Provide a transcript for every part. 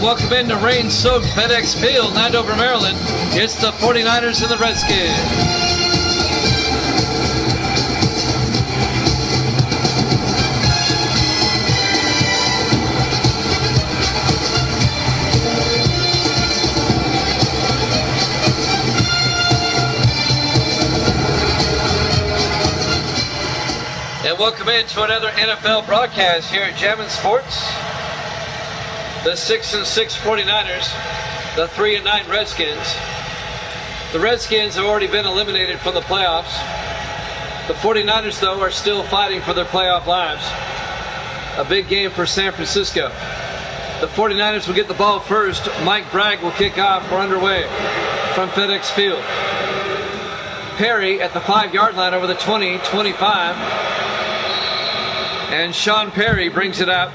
Welcome into rain-soaked FedEx Field, Landover, Maryland. It's the 49ers and the Redskins. And welcome into another NFL broadcast here at Jammin' Sports. The 6-6 49ers, the 3-9 Redskins. The Redskins have already been eliminated from the playoffs. The 49ers, though, are still fighting for their playoff lives. A big game for San Francisco. The 49ers will get the ball first. Mike Bragg will kick off. We're underway from FedEx Field. Perry at the 5-yard line over the 20, 25. And Sean Perry brings it out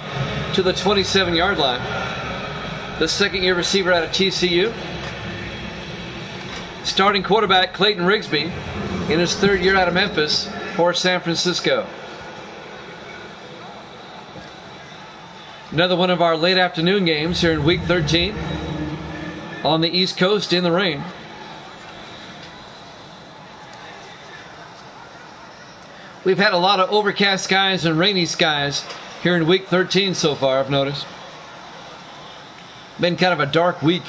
to the 27-yard line. The second-year receiver out of TCU. Starting quarterback Clayton Rigsby in his third year out of Memphis for San Francisco. Another one of our late afternoon games here in Week 13 on the East Coast in the rain. We've had a lot of overcast skies and rainy skies here in Week 13 so far, I've noticed. Been kind of a dark week.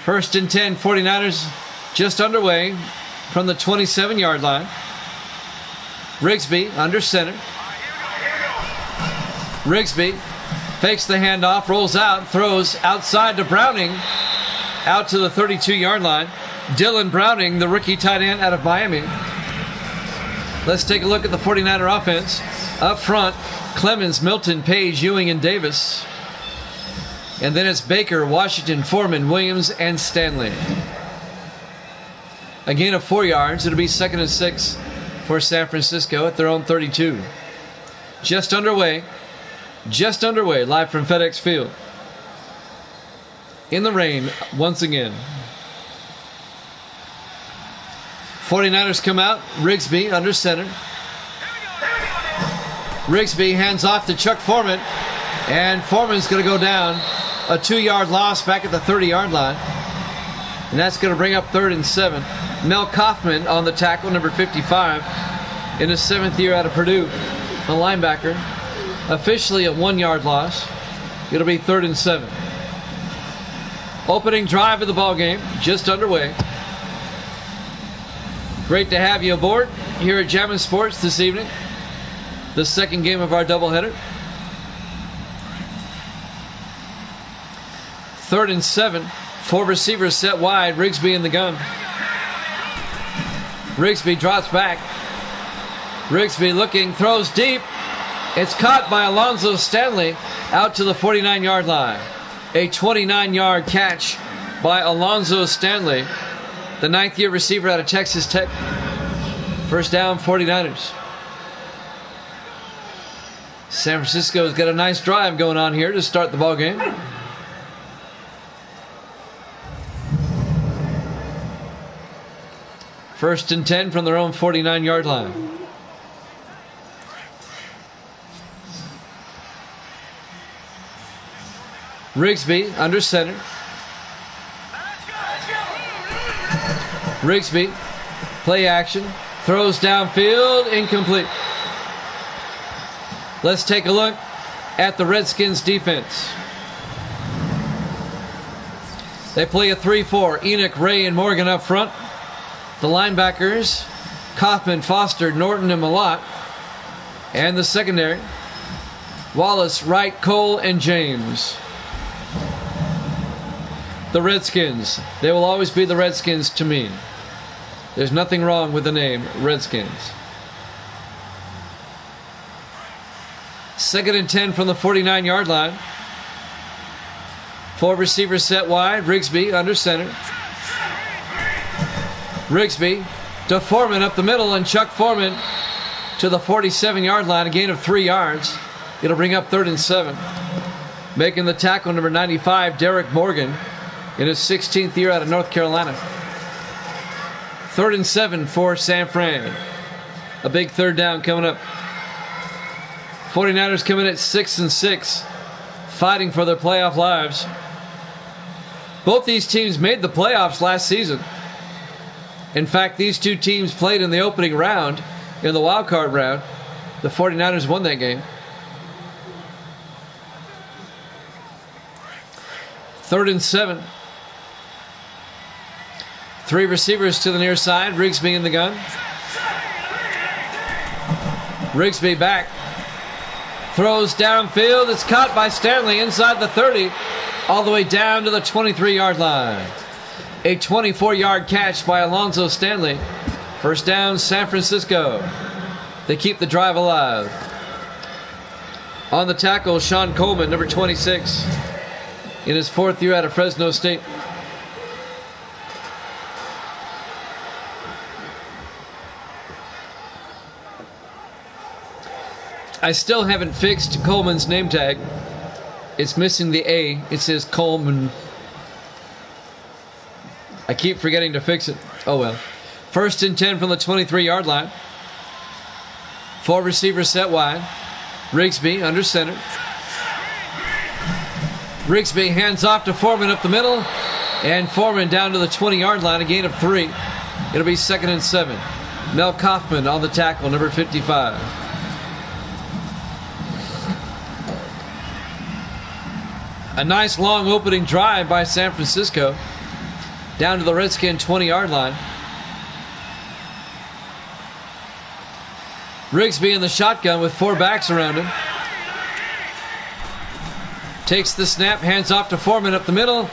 First and 10, 49ers just underway from the 27-yard line. Rigsby under center. Rigsby fakes the handoff, rolls out, throws outside to Browning, out to the 32-yard line. Dylan Browning, the rookie tight end out of Miami. Let's take a look at the 49er offense. Up front, Clemens, Milton, Page, Ewing, and Davis. And then it's Baker, Washington, Foreman, Williams, and Stanley. A gain of 4 yards. It'll be 2nd and 6 for San Francisco at their own 32. Just underway, live from FedEx Field. In the rain, once again. 49ers come out. Rigsby under center. Rigsby hands off to Chuck Foreman. And Foreman's going to go down. A 2-yard loss back at the 30-yard line. And that's going to bring up 3rd and 7. Mel Kaufman on the tackle, number 55. In his 7th year out of Purdue. The linebacker. Officially a 1-yard loss. It'll be 3rd and 7. Opening drive of the ball game. Just underway. Great to have you aboard here at Jammin' Sports this evening. The second game of our doubleheader. 3rd and 7. 4 receivers set wide. Rigsby in the gun. Rigsby drops back. Rigsby looking, throws deep. It's caught by Alonzo Stanley out to the 49-yard line. A 29-yard catch by Alonzo Stanley, the 9th-year receiver out of Texas Tech. First down, 49ers. San Francisco's got a nice drive going on here to start the ball game. First and 10 from their own 49-yard line. Rigsby under center. Rigsby, play action, throws downfield, incomplete. Let's take a look at the Redskins defense. They play a 3-4. Enoch, Ray, and Morgan up front. The linebackers, Kaufman, Foster, Norton, and Malott. And the secondary, Wallace, Wright, Cole, and James. The Redskins. They will always be the Redskins to me. There's nothing wrong with the name Redskins. 2nd and 10 from the 49-yard line. 4 receivers set wide. Rigsby under center. Rigsby to Foreman up the middle, and Chuck Foreman to the 47-yard line, a gain of 3 yards. It'll bring up 3rd and 7. Making the tackle, number 95, Derek Morgan, in his 16th year out of North Carolina. 3rd and 7 for San Fran. A big third down coming up. 49ers coming at 6-6, fighting for their playoff lives. Both these teams made the playoffs last season. In fact, these two teams played in the opening round, in the wild card round. The 49ers won that game. 3rd and 7. 3 receivers to the near side. Rigsby in the gun. Rigsby back. Throws downfield. It's caught by Stanley inside the 30, all the way down to the 23-yard line. A 24-yard catch by Alonzo Stanley. First down, San Francisco. They keep the drive alive. On the tackle, Sean Coleman, number 26, in his 4th year out of Fresno State. I still haven't fixed Coleman's name tag. It's missing the A. It says Coleman. I keep forgetting to fix it. Oh well. 1st and 10 from the 23-yard line. 4 receivers set wide. Rigsby under center. Rigsby hands off to Foreman up the middle. And Foreman down to the 20-yard line, a gain of 3. It'll be 2nd and 7. Mel Kaufman on the tackle, number 55. A nice long opening drive by San Francisco. Down to the Redskin 20-yard line. Rigsby in the shotgun with 4 backs around him. Takes the snap, hands off to Foreman up the middle.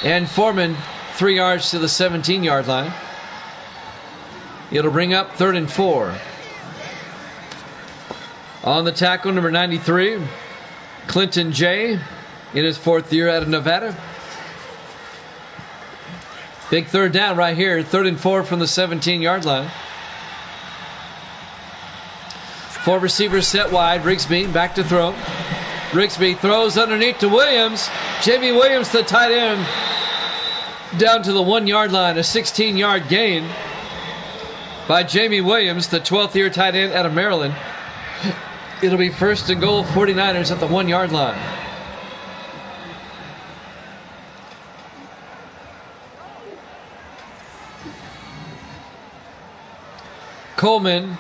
And Foreman 3 yards to the 17-yard line. It'll bring up 3rd and 4. On the tackle, number 93, Clinton Jay, in his 4th year out of Nevada. Big third down right here. 3rd and 4 from the 17-yard line. 4 receivers set wide. Rigsby back to throw. Rigsby throws underneath to Williams. Jamie Williams, the tight end, down to the 1-yard line. A 16-yard gain by Jamie Williams, the 12th year tight end out of Maryland. It'll be 1st and goal, 49ers at the 1-yard line. Coleman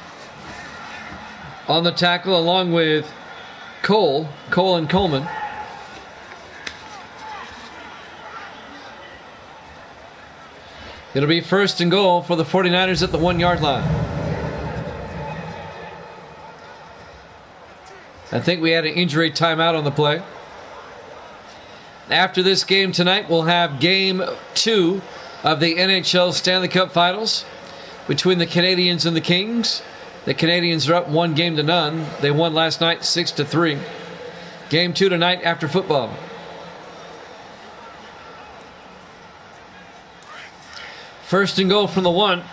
on the tackle along with Cole and Coleman. It'll be 1st and goal for the 49ers at the 1-yard line. I think we had an injury timeout on the play. After this game tonight, we'll have game 2 of the NHL Stanley Cup Finals between the Canadiens and the Kings. The Canadiens are up 1-0. They won last night 6-3. Game 2 tonight after football. First and goal from the 1.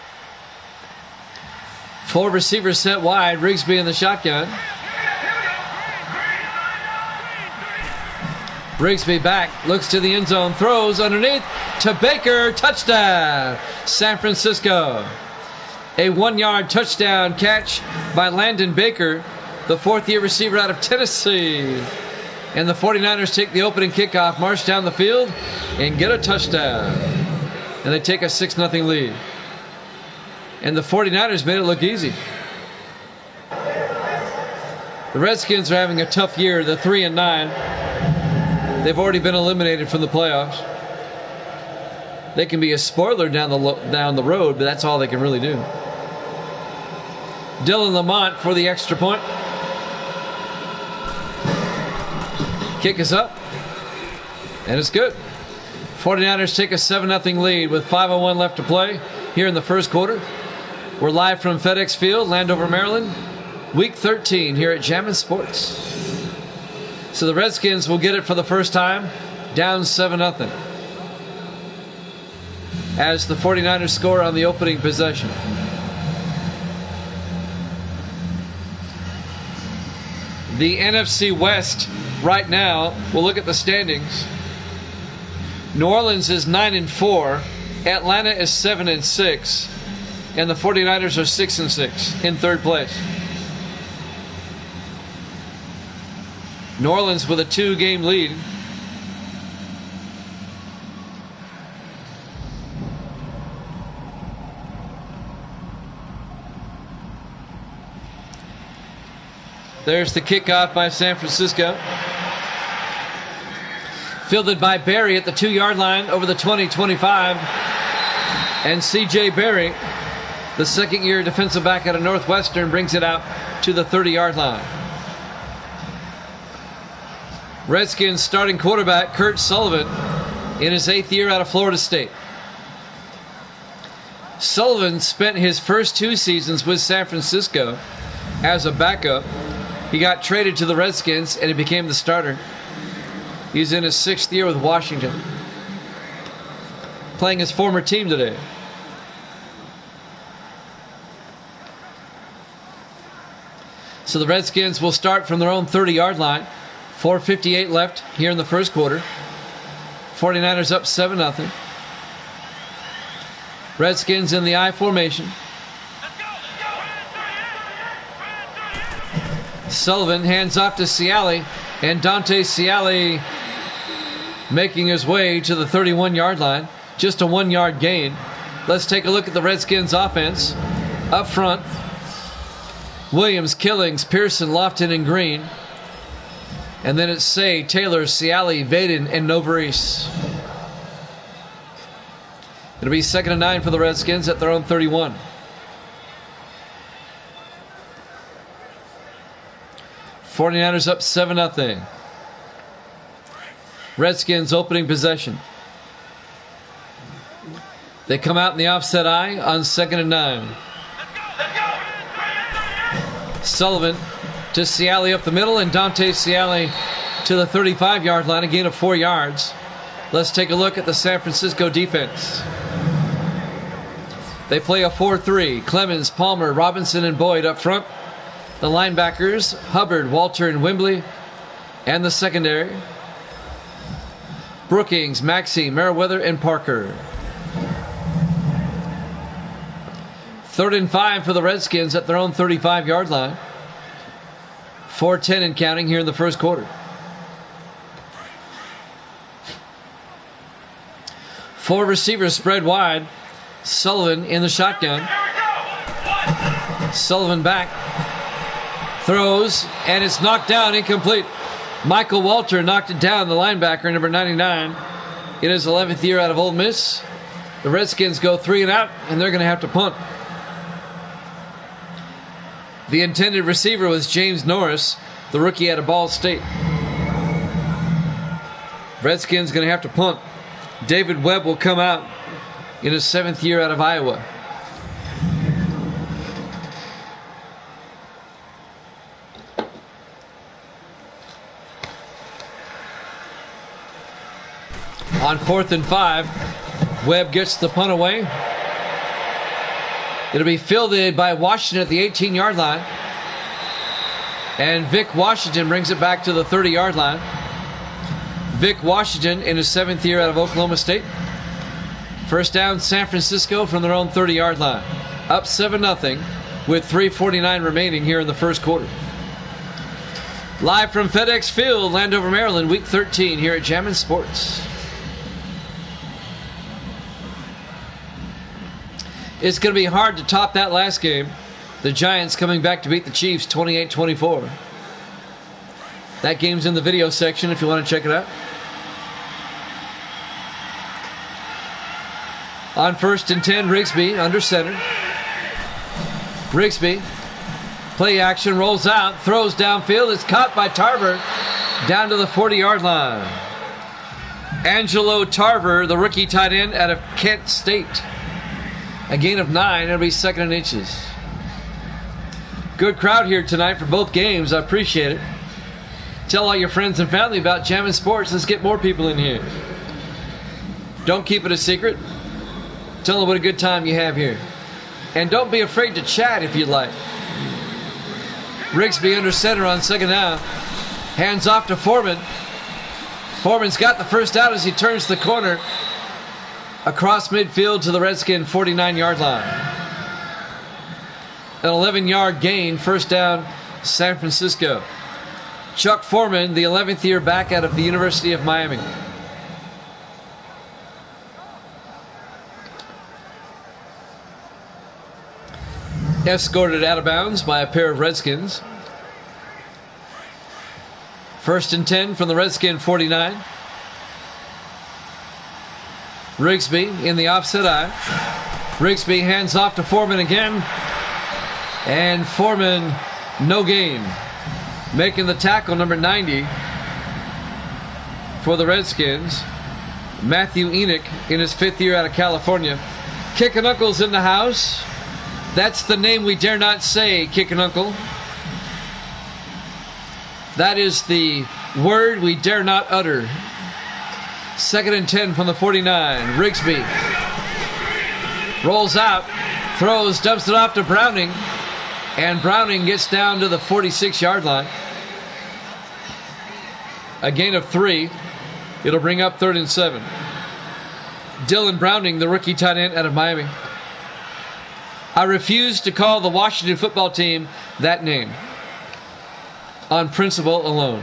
4 receivers set wide. Rigsby in the shotgun. Rigsby back, looks to the end zone, throws underneath to Baker. Touchdown, San Francisco. A 1-yard touchdown catch by Landon Baker, the 4th year receiver out of Tennessee. And the 49ers take the opening kickoff, march down the field, and get a touchdown. And they take a 6-0 lead. And the 49ers made it look easy. The Redskins are having a tough year. They're 3-9. They've already been eliminated from the playoffs. They can be a spoiler down the road, but that's all they can really do. Dylan Lamont for the extra point. Kick is up. And it's good. 49ers take a 7-0 lead with 5:01 left to play here in the first quarter. We're live from FedEx Field, Landover, Maryland. Week 13 here at Jammin' Sports. So the Redskins will get it for the first time, down 7-0. as the 49ers score on the opening possession. The NFC West right now, we'll look at the standings. New Orleans is 9-4, Atlanta is 7-6, and the 49ers are 6-6 in third place. New Orleans with a 2-game lead. There's the kickoff by San Francisco. Fielded by Berry at the 2-yard line over the 20-25. And C.J. Berry, the second-year defensive back out of Northwestern, brings it out to the 30-yard line. Redskins starting quarterback Kurt Sullivan in his 8th year out of Florida State. Sullivan spent his first 2 seasons with San Francisco as a backup. He got traded to the Redskins and he became the starter. He's in his 6th year with Washington, playing his former team today. So the Redskins will start from their own 30-yard line. 4:58 left here in the first quarter. 49ers up 7-0. Redskins in the I formation. Sullivan hands off to Ciali, and Dante Ciali making his way to the 31-yard line. Just a 1-yard gain. Let's take a look at the Redskins offense. Up front, Williams, Killings, Pearson, Lofton, and Green. And then it's Say, Taylor, Ciali, Vaden, and Novaris. It'll be 2nd and 9 for the Redskins at their own 31. '49ers up 7-0. Redskins opening possession. They come out in the offset I on 2nd and 9. Sullivan to Ciali up the middle, and Dante Ciali to the 35-yard line, a gain of 4 yards. Let's take a look at the San Francisco defense. They play a 4-3. Clemens, Palmer, Robinson, and Boyd up front. The linebackers, Hubbard, Walter, and Wembley. And the secondary, Brookings, Maxey, Merriweather, and Parker. 3rd and 5 for the Redskins at their own 35-yard line. 4:10 and counting here in the first quarter. 4 receivers spread wide. Sullivan in the shotgun. Sullivan back. Throws, and it's knocked down, incomplete. Michael Walter knocked it down, the linebacker, number 99. In his 11th year out of Ole Miss. The Redskins go 3 and out, and they're going to have to punt. The intended receiver was James Norris, the rookie out of Ball State. Redskins going to have to punt. David Webb will come out in his 7th year out of Iowa. On 4th and 5, Webb gets the punt away. It'll be fielded by Washington at the 18-yard line. And Vic Washington brings it back to the 30-yard line. Vic Washington in his 7th year out of Oklahoma State. First down, San Francisco from their own 30-yard line. Up 7-0 with 3:49 remaining here in the first quarter. Live from FedEx Field, Landover, Maryland, Week 13 here at Jammin' Sports. It's going to be hard to top that last game. The Giants coming back to beat the Chiefs 28-24. That game's in the video section if you want to check it out. On 1st and 10, Rigsby under center. Rigsby, play action, rolls out, throws downfield. It's caught by Tarver down to the 40-yard line. Angelo Tarver, the rookie tight end out of Kent State. A gain of 9. It'll be 2nd and inches. Good crowd here tonight for both games. I appreciate it. Tell all your friends and family about Jammin' Sports. Let's get more people in here. Don't keep it a secret. Tell them what a good time you have here. And don't be afraid to chat if you like. Rigsby under center on second down. Hands off to Foreman. Foreman's got the first down as he turns the corner across midfield to the Redskin 49-yard line. An 11-yard gain, first down, San Francisco. Chuck Foreman, the 11th year back out of the University of Miami. Escorted out of bounds by a pair of Redskins. First and 10 from the Redskin 49. Rigsby in the offset eye. Rigsby hands off to Foreman again. And Foreman, no gain. Making the tackle, number 90 for the Redskins. Matthew Enoch in his 5th year out of California. Kicking Uncle's in the house. That's the name we dare not say, Kicking Uncle. That is the word we dare not utter. Second and 10 from the 49. Rigsby rolls out, throws, dumps it off to Browning. And Browning gets down to the 46-yard line. A gain of 3. It'll bring up 3rd and 7. Dylan Browning, the rookie tight end out of Miami. I refuse to call the Washington football team that name on principle alone.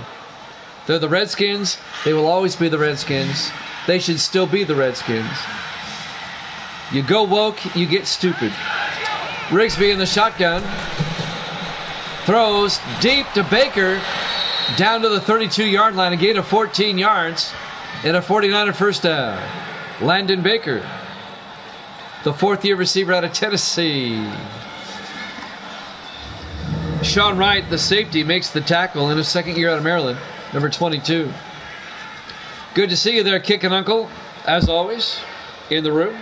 They're the Redskins. They will always be the Redskins. They should still be the Redskins. You go woke, you get stupid. Rigsby in the shotgun. Throws deep to Baker. Down to the 32-yard line. A gain of 14 yards. And a 49er first down. Landon Baker, the 4th-year receiver out of Tennessee. Sean Wright, the safety, makes the tackle in his 2nd year out of Maryland, number 22. Good to see you there, Kicking Uncle, as always, in the room.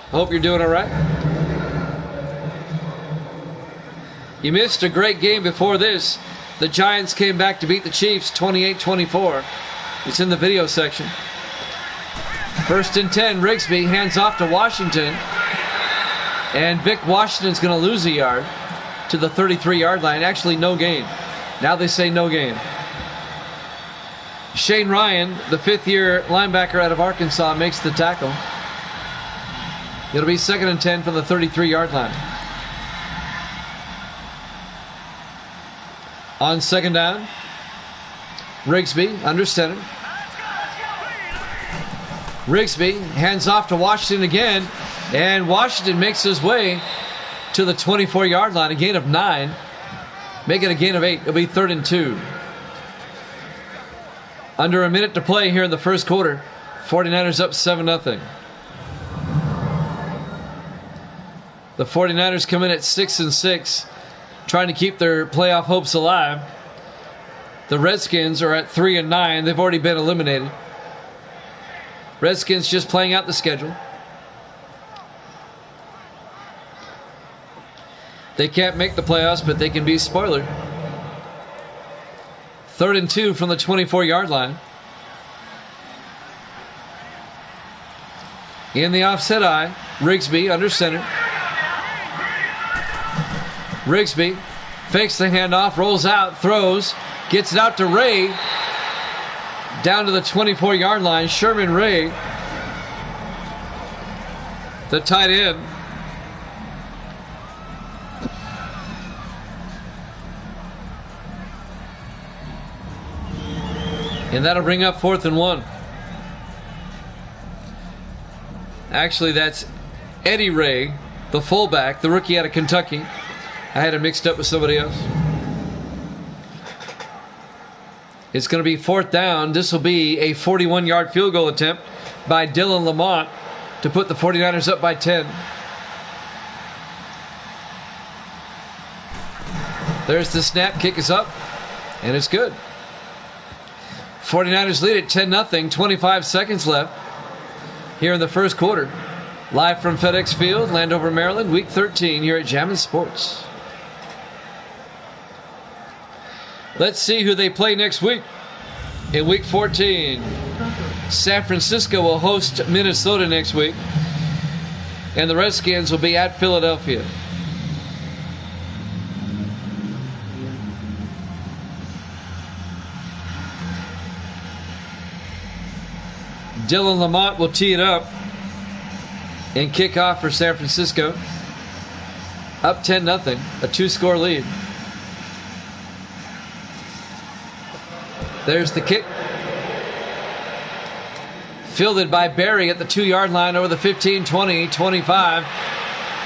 I hope you're doing all right. You missed a great game before this. The Giants came back to beat the Chiefs 28-24. It's in the video section. First and 10, Rigsby hands off to Washington. And Vic Washington's going to lose a yard to the 33-yard line. Actually, no gain. Now they say no gain. Shane Ryan, the 5th-year linebacker out of Arkansas, makes the tackle. It'll be 2nd and 10 from the 33-yard line. On second down, Rigsby under center. Rigsby hands off to Washington again, and Washington makes his way to the 24-yard line, a gain of 9. Make it a gain of 8. It'll be 3rd and 2. Under a minute to play here in the first quarter. 49ers up 7-0. The 49ers come in at 6-6, trying to keep their playoff hopes alive. The Redskins are at 3-9. They've already been eliminated. Redskins just playing out the schedule. They can't make the playoffs, but they can be spoiler. 3rd and 2 from the 24-yard line. In the offset eye, Rigsby under center. Rigsby fakes the handoff, rolls out, throws, gets it out to Ray. Down to the 24-yard line, Sherman Ray, the tight end. And that'll bring up 4th and 1. Actually, that's Eddie Ray, the fullback, the rookie out of Kentucky. I had him mixed up with somebody else. It's going to be 4th down. This will be a 41-yard field goal attempt by Dylan Lamont to put the 49ers up by 10. There's the snap. Kick is up, and it's good. 49ers lead at 10-0. 25 seconds left here in the first quarter. Live from FedEx Field, Landover, Maryland, Week 13 here at Jammin' Sports. Let's see who they play next week. In Week 14, San Francisco will host Minnesota next week. and the Redskins will be at Philadelphia. Dylan Lamont will tee it up and kick off for San Francisco. Up 10-0, a 2-score lead. There's the kick. Fielded by Berry at the 2-yard line over the 15, 20, 25.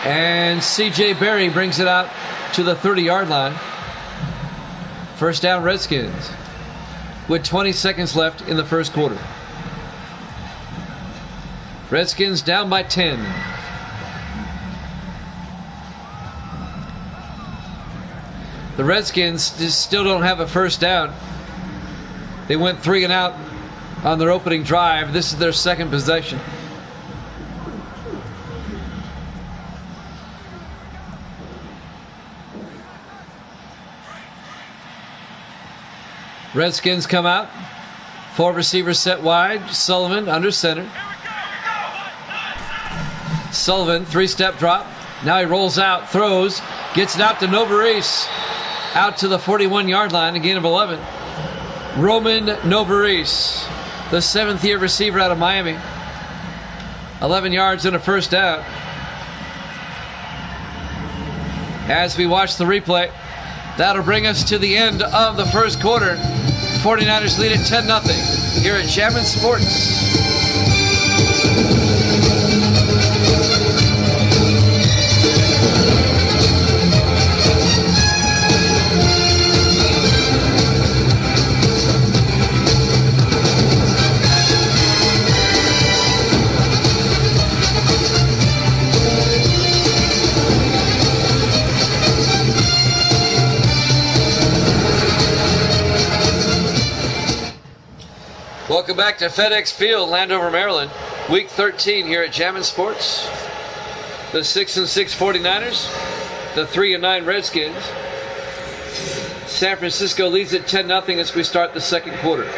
And C.J. Berry brings it out to the 30-yard line. First down, Redskins, with 20 seconds left in the first quarter. Redskins down by 10. The Redskins just still don't have a first down. They went 3 and out on their opening drive. This is their second possession. Redskins come out. 4 receivers set wide. Sullivan under center. Sullivan, 3-step drop. Now he rolls out, throws, gets it out to Novarese. Out to the 41-yard line, a gain of 11. Roman Novarese, the 7th-year receiver out of Miami. 11 yards and a first down. As we watch the replay, that'll bring us to the end of the first quarter. 49ers lead at 10-0 here at Jammin' Sports. Welcome back to FedEx Field, Landover, Maryland. Week 13 here at Jammin' Sports. The 6-6 49ers, the 3-9 Redskins. San Francisco leads at 10-0 as we start the second quarter.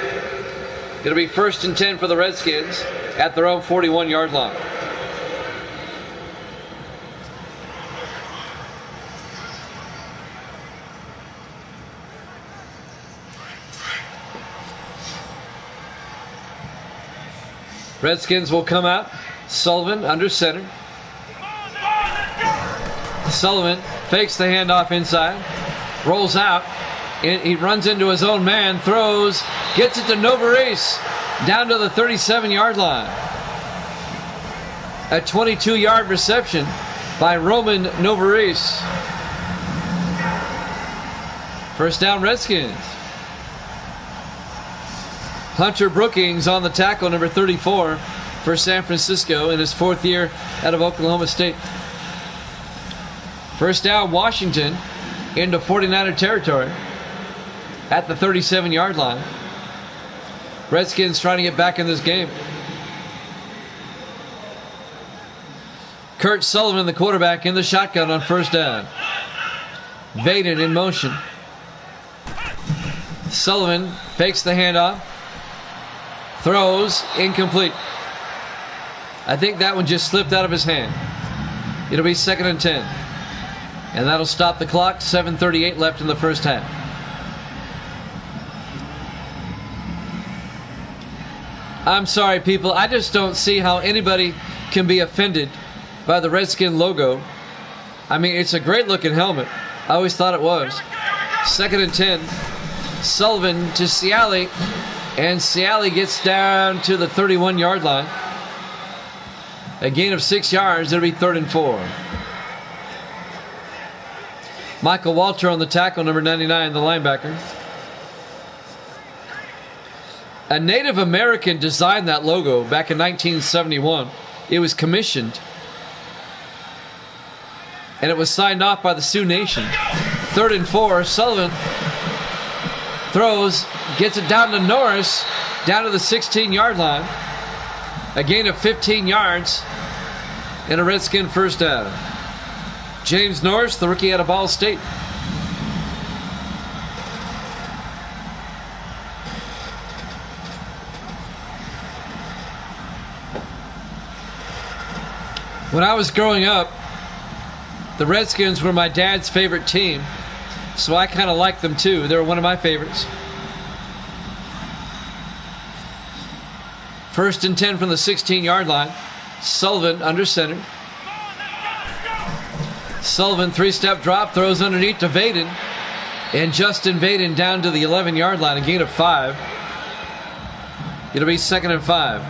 It'll be 1st and 10 for the Redskins at their own 41-yard line. Redskins will come out. Sullivan under center. Sullivan fakes the handoff inside. Rolls out. He runs into his own man. Throws. Gets it to Novarese. Down to the 37-yard line. A 22-yard reception by Roman Novarese. First down, Redskins. Hunter Brookings on the tackle, number 34 for San Francisco in his 4th year out of Oklahoma State. First down, Washington into 49er territory at the 37-yard line. Redskins trying to get back in this game. Kurt Sullivan, the quarterback, in the shotgun on first down. Vaden in motion. Sullivan fakes the handoff. Throws, incomplete. I think that one just slipped out of his hand. It'll be 2nd and 10. And that'll stop the clock. 7:38 left in the first half. I'm sorry, people. I just don't see how anybody can be offended by the Redskin logo. I mean, it's a great-looking helmet. I always thought it was. 2nd and 10. Sullivan to Ciali. And Ciali gets down to the 31-yard line. A gain of 6 yards. It'll be 3rd and 4. Michael Walter on the tackle, number 99, the linebacker. A Native American designed that logo back in 1971. It was commissioned. And it was signed off by the Sioux Nation. 3rd and 4. Sullivan throws, gets it down to Norris, down to the 16-yard line. A gain of 15 yards and a Redskin first down. James Norris, the rookie out of Ball State. When I was growing up, the Redskins were my dad's favorite team, so I kind of liked them too. They were one of my favorites. 1st and 10 from the 16-yard line. Sullivan under center. Sullivan, 3-step drop, throws underneath to Vaden. And Justin Vaden down to the 11-yard line, a gain of 5. It'll be 2nd and 5.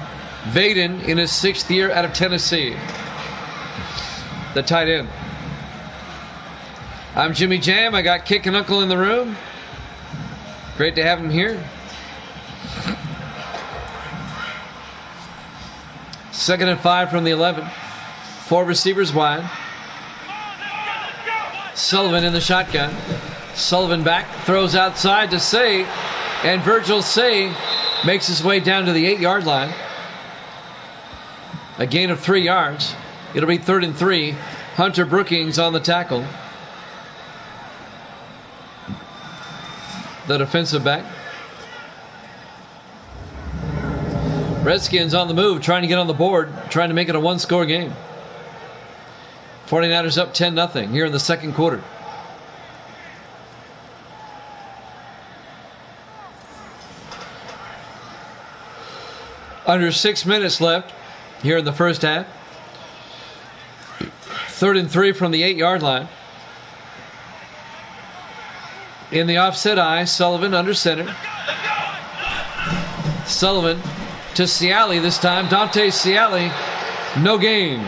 Vaden in his 6th year out of Tennessee, the tight end. I'm Jimmy Jam. I got Kick and Uncle in the room. Great to have him here. 2nd and 5 from the 11. 4 receivers wide. Sullivan in the shotgun. Sullivan back, throws outside to Say, and Virgil Say makes his way down to the 8-yard line. A gain of 3 yards. It'll be 3rd and 3. Hunter Brookings on the tackle, the defensive back. Redskins on the move, trying to get on the board, trying to make it a one-score game. 49ers up 10-0 here in the second quarter. Under 6 minutes left here in the first half. 3rd and 3 from the 8-yard line. In the offset eye, Sullivan under center. Sullivan to Ciali this time. Dante Ciali, no gain.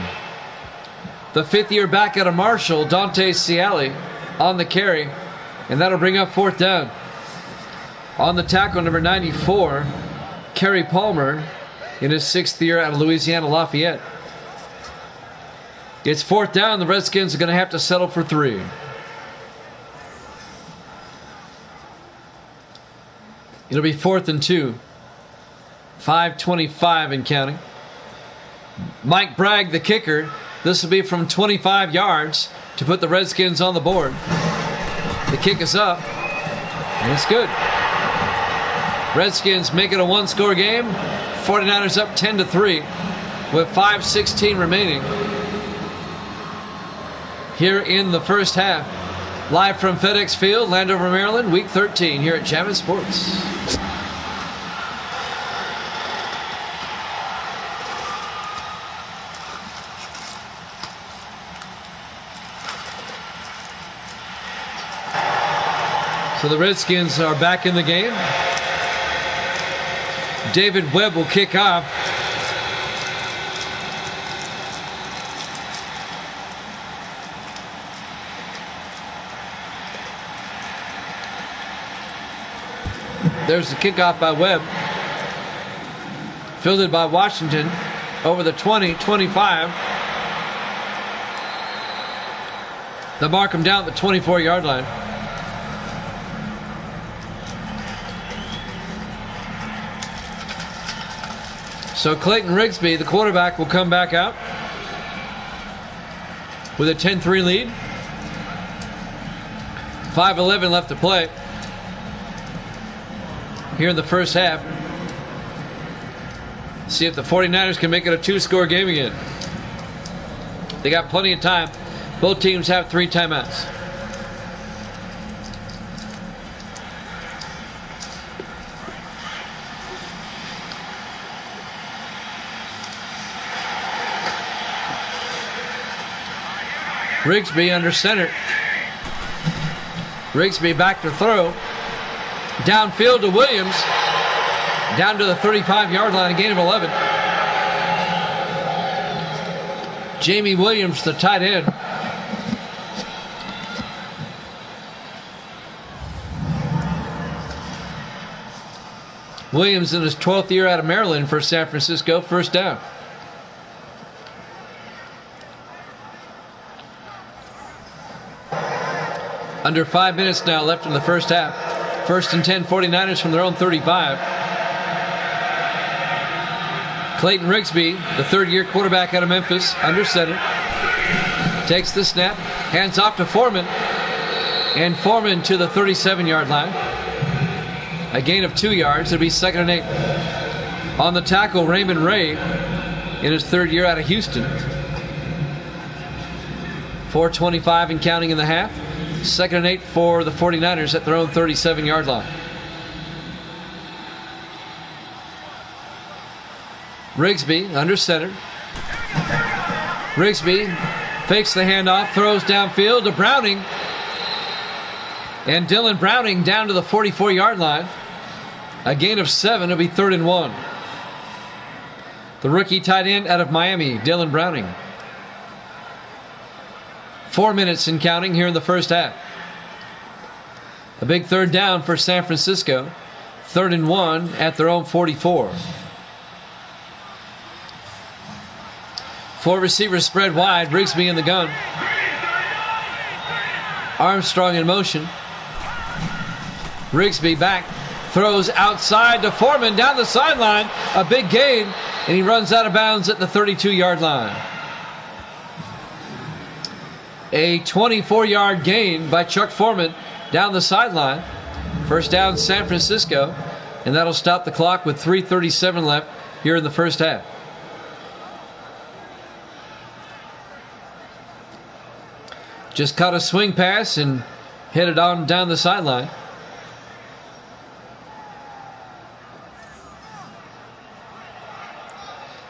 The 5th-year back out of Marshall, Dante Ciali, on the carry. And that'll bring up 4th down. On the tackle, number 94, Kerry Palmer, in his 6th year out of Louisiana Lafayette. It's 4th down. The Redskins are going to have to settle for 3. It'll be 4th and 2. 5:25 and counting. Mike Bragg, the kicker. This will be from 25 yards to put the Redskins on the board. The kick is up, and it's good. Redskins make it a one-score game. 49ers up 10-3 with 5:16 remaining here in the first half. Live from FedEx Field, Landover, Maryland, Week 13 here at Jammin' Sports. So the Redskins are back in the game. David Webb will kick off. There's the kickoff by Webb. Fielded by Washington over the 20-25. They'll mark him down at the 24-yard line. So Clayton Rigsby, the quarterback, will come back out with a 10-3 lead. 5:11 left to play here in the first half. See if the 49ers can make it a two-score game again. They got plenty of time. Both teams have 3 timeouts. Rigsby under center. Rigsby back to throw. Downfield to Williams. Down to the 35-yard line, a gain of 11. Jamie Williams, the tight end. Williams in his 12th year out of Maryland for San Francisco. First down. Under 5 minutes now left in the first half. 1st and 10, 49ers from their own 35. Clayton Rigsby, the 3rd-year quarterback out of Memphis, under center. Takes the snap, hands off to Foreman. And Foreman to the 37-yard line. A gain of 2 yards. It'll be 2nd and 8. On the tackle, Raymond Ray in his 3rd year out of Houston. 4:25 and counting in the half. 2nd and 8 for the 49ers at their own 37-yard line. Rigsby under center. Rigsby fakes the handoff, throws downfield to Browning. And Dylan Browning down to the 44-yard line. A gain of 7. It'll be 3rd and 1. The rookie tight end out of Miami, Dylan Browning. 4 minutes and counting here in the first half. A big 3rd down for San Francisco. 3rd and 1 at their own 44. 4 receivers spread wide. Rigsby in the gun. Armstrong in motion. Rigsby back. Throws outside to Foreman down the sideline. A big gain. And he runs out of bounds at the 32-yard line. A 24-yard gain by Chuck Foreman down the sideline. First down San Francisco. And that'll stop the clock with 3:37 left here in the first half. Just caught a swing pass and headed on down the sideline.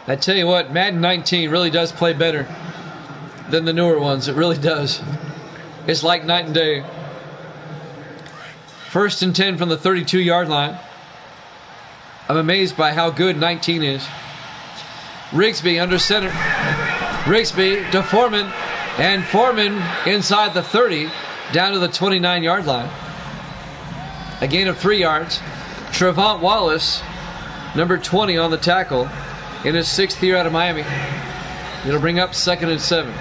I tell you what, Madden 19 really does play better than the newer ones. It really does. It's like night and day. 1st and 10 from the 32-yard line. I'm amazed by how good 19 is. Rigsby under center. Rigsby to Foreman. And Foreman inside the 30 down to the 29-yard line. A gain of 3 yards. Trevont Wallace, number 20 on the tackle, in his 6th year out of Miami. It'll bring up 2nd and 7.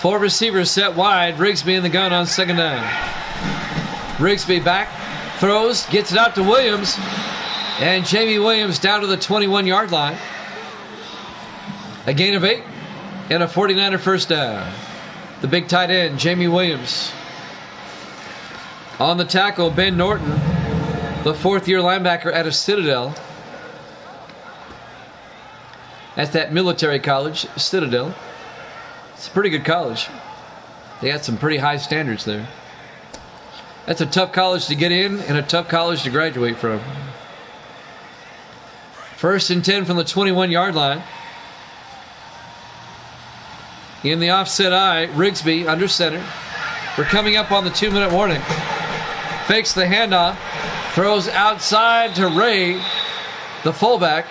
Four receivers set wide. Rigsby in the gun on 2nd down. Rigsby back, throws, gets it out to Williams. And Jamie Williams down to the 21-yard line. A gain of 8 and a 49er first down. The big tight end, Jamie Williams. On the tackle, Ben Norton, the 4th-year linebacker out of Citadel. That's that military college, Citadel. It's a pretty good college. They had some pretty high standards there. That's a tough college to get in and a tough college to graduate from. 1st and 10 from the 21-yard line. In the offset eye, Rigsby under center. We're coming up on the 2-minute warning. Fakes the handoff. Throws outside to Ray, the fullback.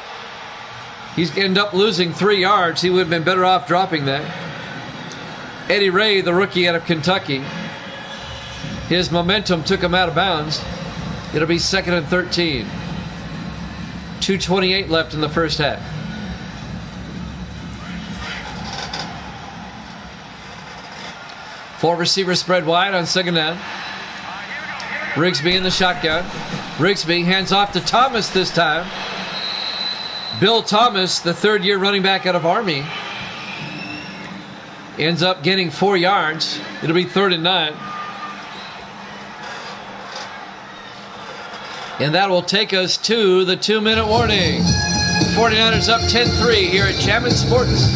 He's ended up losing 3 yards. He would have been better off dropping that. Eddie Ray, the rookie out of Kentucky. His momentum took him out of bounds. It'll be 2nd and 13. 2:28 left in the first half. Four receivers spread wide on 2nd down. Rigsby in the shotgun. Rigsby hands off to Thomas this time. Bill Thomas, the 3rd-year running back out of Army, ends up getting 4 yards. It'll be 3rd and 9. And that will take us to the 2-minute warning. 49ers up 10-3 here at Jammin' Sports.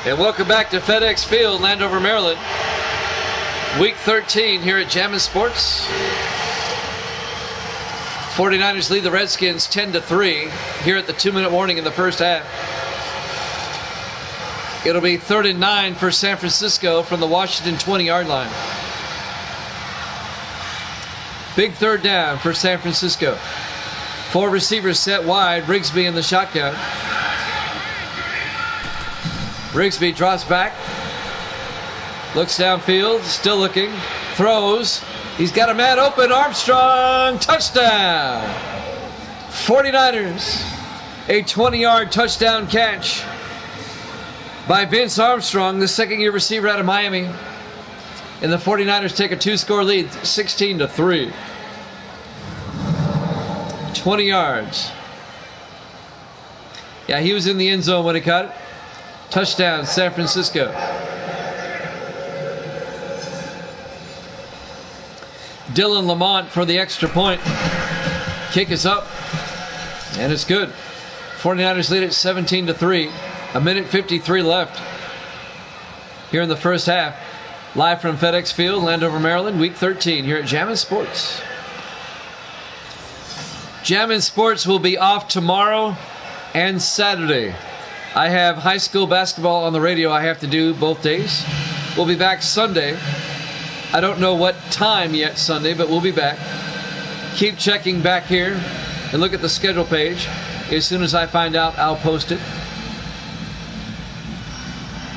And welcome back to FedEx Field, Landover, Maryland. Week 13 here at Jammin' Sports. 49ers lead the Redskins 10-3 here at the 2-minute warning in the first half. It'll be 3rd and 9 for San Francisco from the Washington 20-yard line. Big 3rd down for San Francisco. Four receivers set wide. Rigsby in the shotgun. Rigsby drops back. Looks downfield. Still looking. Throws. He's got a man open. Armstrong. Touchdown. 49ers. A 20-yard touchdown catch by Vince Armstrong, the 2nd-year receiver out of Miami. And the 49ers take a 2-score lead, 16-3. 20 yards. Yeah, he was in the end zone when he caught it. Touchdown, San Francisco. Dylan Lamont for the extra point. Kick is up, and it's good. 49ers lead it 17-3. 1:53 left here in the first half. Live from FedEx Field, Landover, Maryland, Week 13 here at Jammin' Sports. Jammin' Sports will be off tomorrow and Saturday. I have high school basketball on the radio I have to do both days. We'll be back Sunday. I don't know what time yet Sunday, but we'll be back. Keep checking back here and look at the schedule page. As soon as I find out, I'll post it.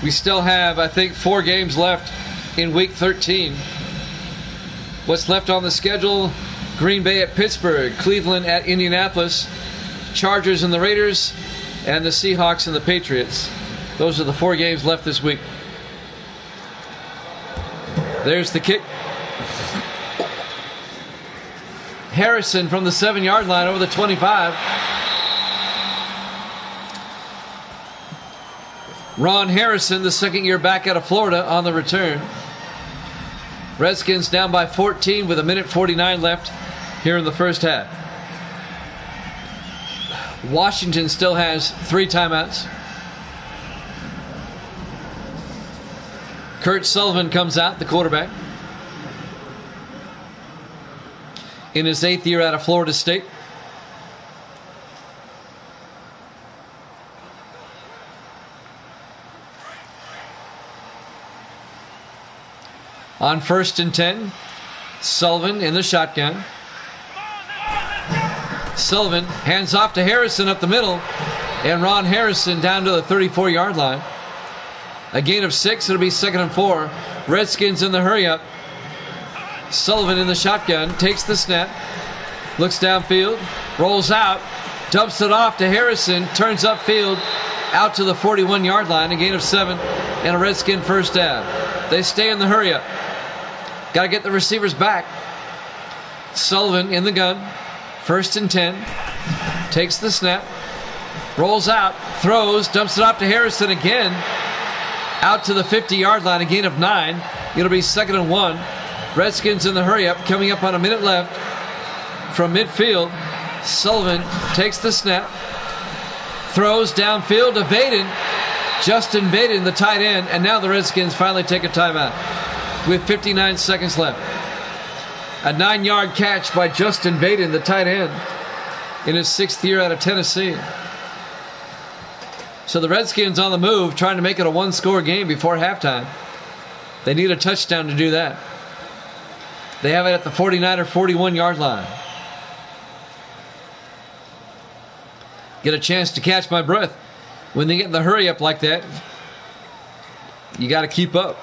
We still have, I think, 4 games left in Week 13. What's left on the schedule? Green Bay at Pittsburgh, Cleveland at Indianapolis, Chargers and the Raiders, and the Seahawks and the Patriots. Those are the 4 games left this week. There's the kick. Harrison from the 7-yard line over the 25. Ron Harrison, the second-year back out of Florida, on the return. Redskins down by 14 with 1:49 left here in the first half. Washington still has 3 timeouts. Kurt Sullivan comes out, the quarterback, in his 8th year out of Florida State. On 1st and 10, Sullivan in the shotgun. Sullivan hands off to Harrison up the middle, and Ron Harrison down to the 34-yard line. A gain of 6. It'll be 2nd and 4. Redskins in the hurry up. Sullivan in the shotgun, takes the snap, looks downfield, rolls out, dumps it off to Harrison, turns upfield, out to the 41-yard line. A gain of 7 and a Redskin first down. They stay in the hurry up. Got to get the receivers back. Sullivan in the gun. 1st and 10. Takes the snap. Rolls out. Throws. Dumps it off to Harrison again. Out to the 50-yard line. A gain of 9. It'll be 2nd and 1. Redskins in the hurry up. Coming up on a minute left. From midfield. Sullivan takes the snap. Throws downfield to Baden. Justin Baden, the tight end. And now the Redskins finally take a timeout with 59 seconds left. A 9-yard catch by Justin Baden, the tight end, in his 6th year out of Tennessee. So the Redskins on the move, trying to make it a 1-score game before halftime. They need a touchdown to do that. They have it at the 49er 41-yard line. Get a chance to catch my breath. When they get in the hurry up like that, you got to keep up.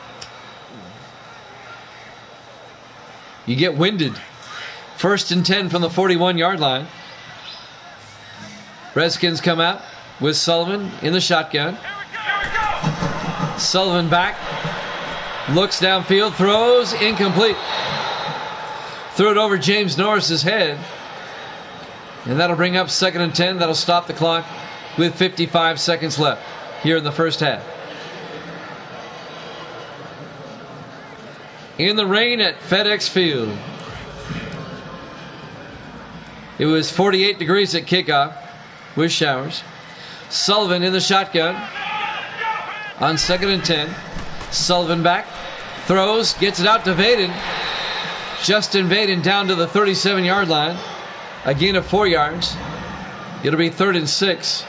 You get winded. 1st and 10 from the 41-yard line. Redskins come out with Sullivan in the shotgun. Sullivan back. Looks downfield. Throws. Incomplete. Threw it over James Norris's head. And that'll bring up 2nd and 10. That'll stop the clock with 55 seconds left here in the first half. In the rain at FedEx Field. It was 48 degrees at kickoff with showers. Sullivan in the shotgun on 2nd and 10. Sullivan back. Throws. Gets it out to Vaden. Justin Vaden down to the 37-yard line. A gain of 4 yards. It'll be 3rd and 6.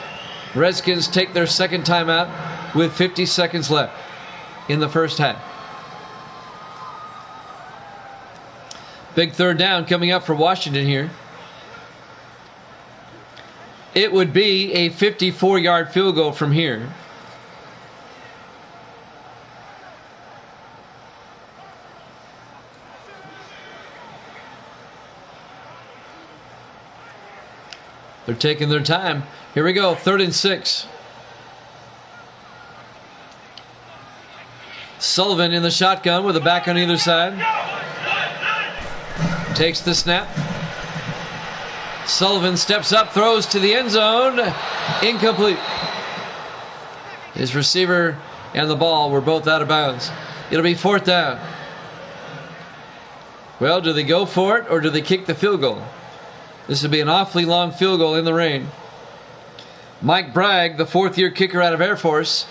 Redskins take their second timeout with 50 seconds left in the first half. Big 3rd down coming up for Washington here. It would be a 54-yard field goal from here. They're taking their time. Here we go, 3rd and 6. Sullivan in the shotgun with a back on either side. Takes the snap. Sullivan steps up, throws to the end zone. Incomplete. His receiver and the ball were both out of bounds. It'll be 4th down. Well, do they go for it or do they kick the field goal? This would be an awfully long field goal in the rain. Mike Bragg, the 4th-year kicker out of Air Force.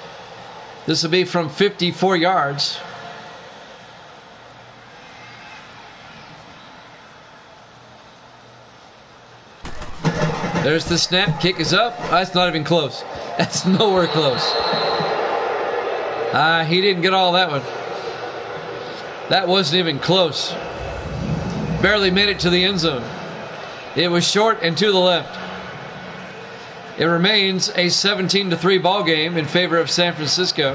This will be from 54 yards. There's the snap. Kick is up. That's not even close. That's nowhere close. He didn't get all that one. That wasn't even close. Barely made it to the end zone. It was short and to the left. It remains a 17-3 ball game in favor of San Francisco.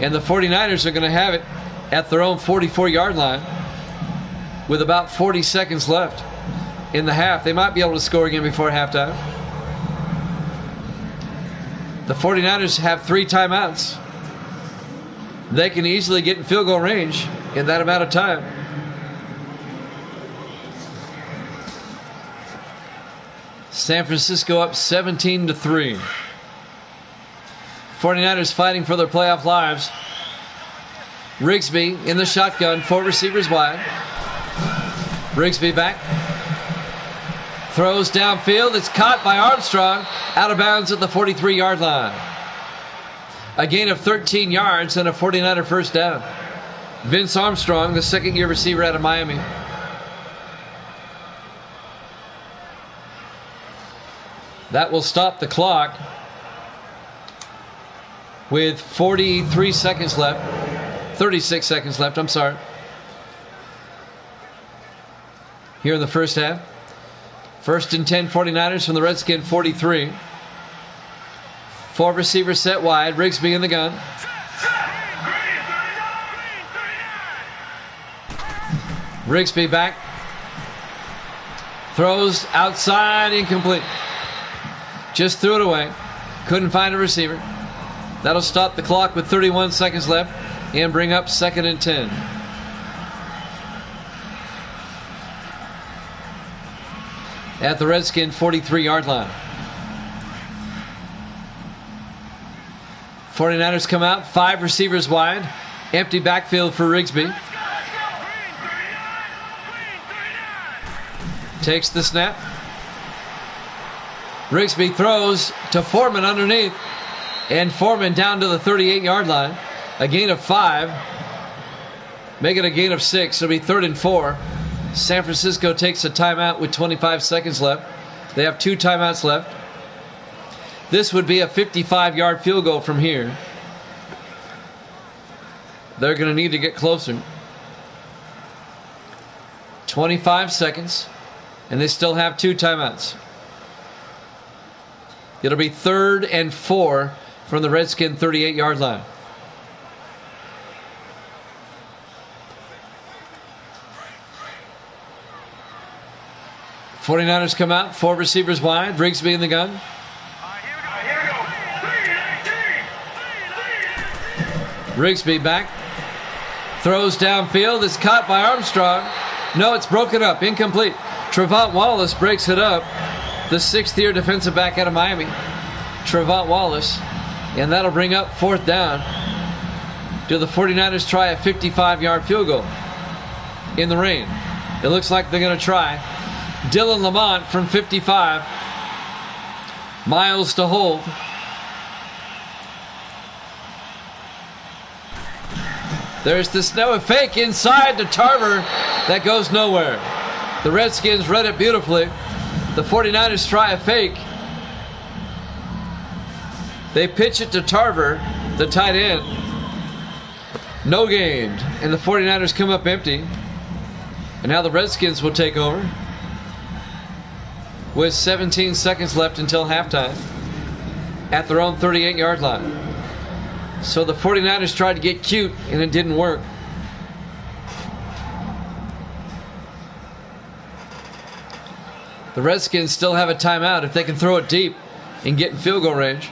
And the 49ers are going to have it at their own 44-yard line with about 40 seconds left in the half. They might be able to score again before halftime. The 49ers have 3 timeouts. They can easily get in field goal range in that amount of time. San Francisco up 17-3. 49ers fighting for their playoff lives. Rigsby in the shotgun, 4 receivers wide. Rigsby back. Throws downfield. It's caught by Armstrong. Out of bounds at the 43-yard line. A gain of 13 yards and a 49er first down. Vince Armstrong, the 2nd-year receiver out of Miami. That will stop the clock with 43 seconds left. 36 seconds left, I'm sorry. Here in the first half. 1st and 10 49ers from the Redskin 43. 4 receivers set wide. Rigsby in the gun. Rigsby back. Throws outside, incomplete. Just threw it away. Couldn't find a receiver. That'll stop the clock with 31 seconds left and bring up 2nd and 10. At the Redskin 43-yard line. 49ers come out, 5 receivers wide. Empty backfield for Rigsby. Takes the snap. Rigsby throws to Foreman underneath. And Foreman down to the 38-yard line. A gain of 5. Make it a gain of 6. It'll be 3rd and 4. San Francisco takes a timeout with 25 seconds left. They have 2 timeouts left. This would be a 55-yard field goal from here. They're going to need to get closer. 25 seconds. And they still have 2 timeouts. It'll be 3rd and 4 from the Redskin 38-yard line. '49ers come out, 4 receivers wide. Rigsby in the gun. Rigsby back. Throws downfield. It's caught by Armstrong. No, it's broken up. Incomplete. Trevont Wallace breaks it up. The 6th-year defensive back out of Miami. Trevont Wallace. And that'll bring up 4th down. Do the 49ers try a 55-yard field goal in the rain? It looks like they're going to try. Dylan Lamont from 55. Miles to hold. There's the snow fake inside to Tarver. That goes nowhere. The Redskins read it beautifully. The 49ers try a fake. They pitch it to Tarver, the tight end. No gain. And the 49ers come up empty. And now the Redskins will take over with 17 seconds left until halftime at their own 38-yard line. So the 49ers tried to get cute, and it didn't work. The Redskins still have a timeout if they can throw it deep and get in field goal range.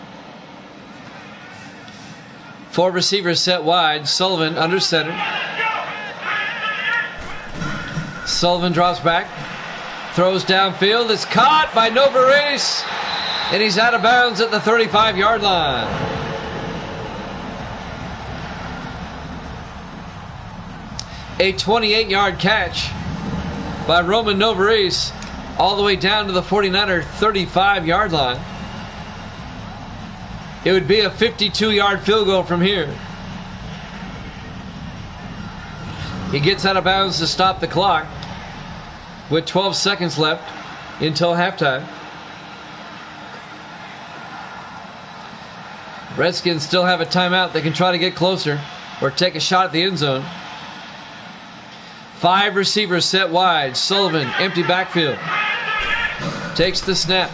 4 receivers set wide. Sullivan under center. Sullivan drops back. Throws downfield. It's caught by Novarese. And he's out of bounds at the 35-yard line. A 28-yard catch by Roman Novarese all the way down to the 49er 35-yard line. It would be a 52-yard field goal from here. He gets out of bounds to stop the clock with 12 seconds left until halftime. Redskins still have a timeout. They can try to get closer or take a shot at the end zone. 5 receivers set wide. Sullivan, empty backfield. Takes the snap.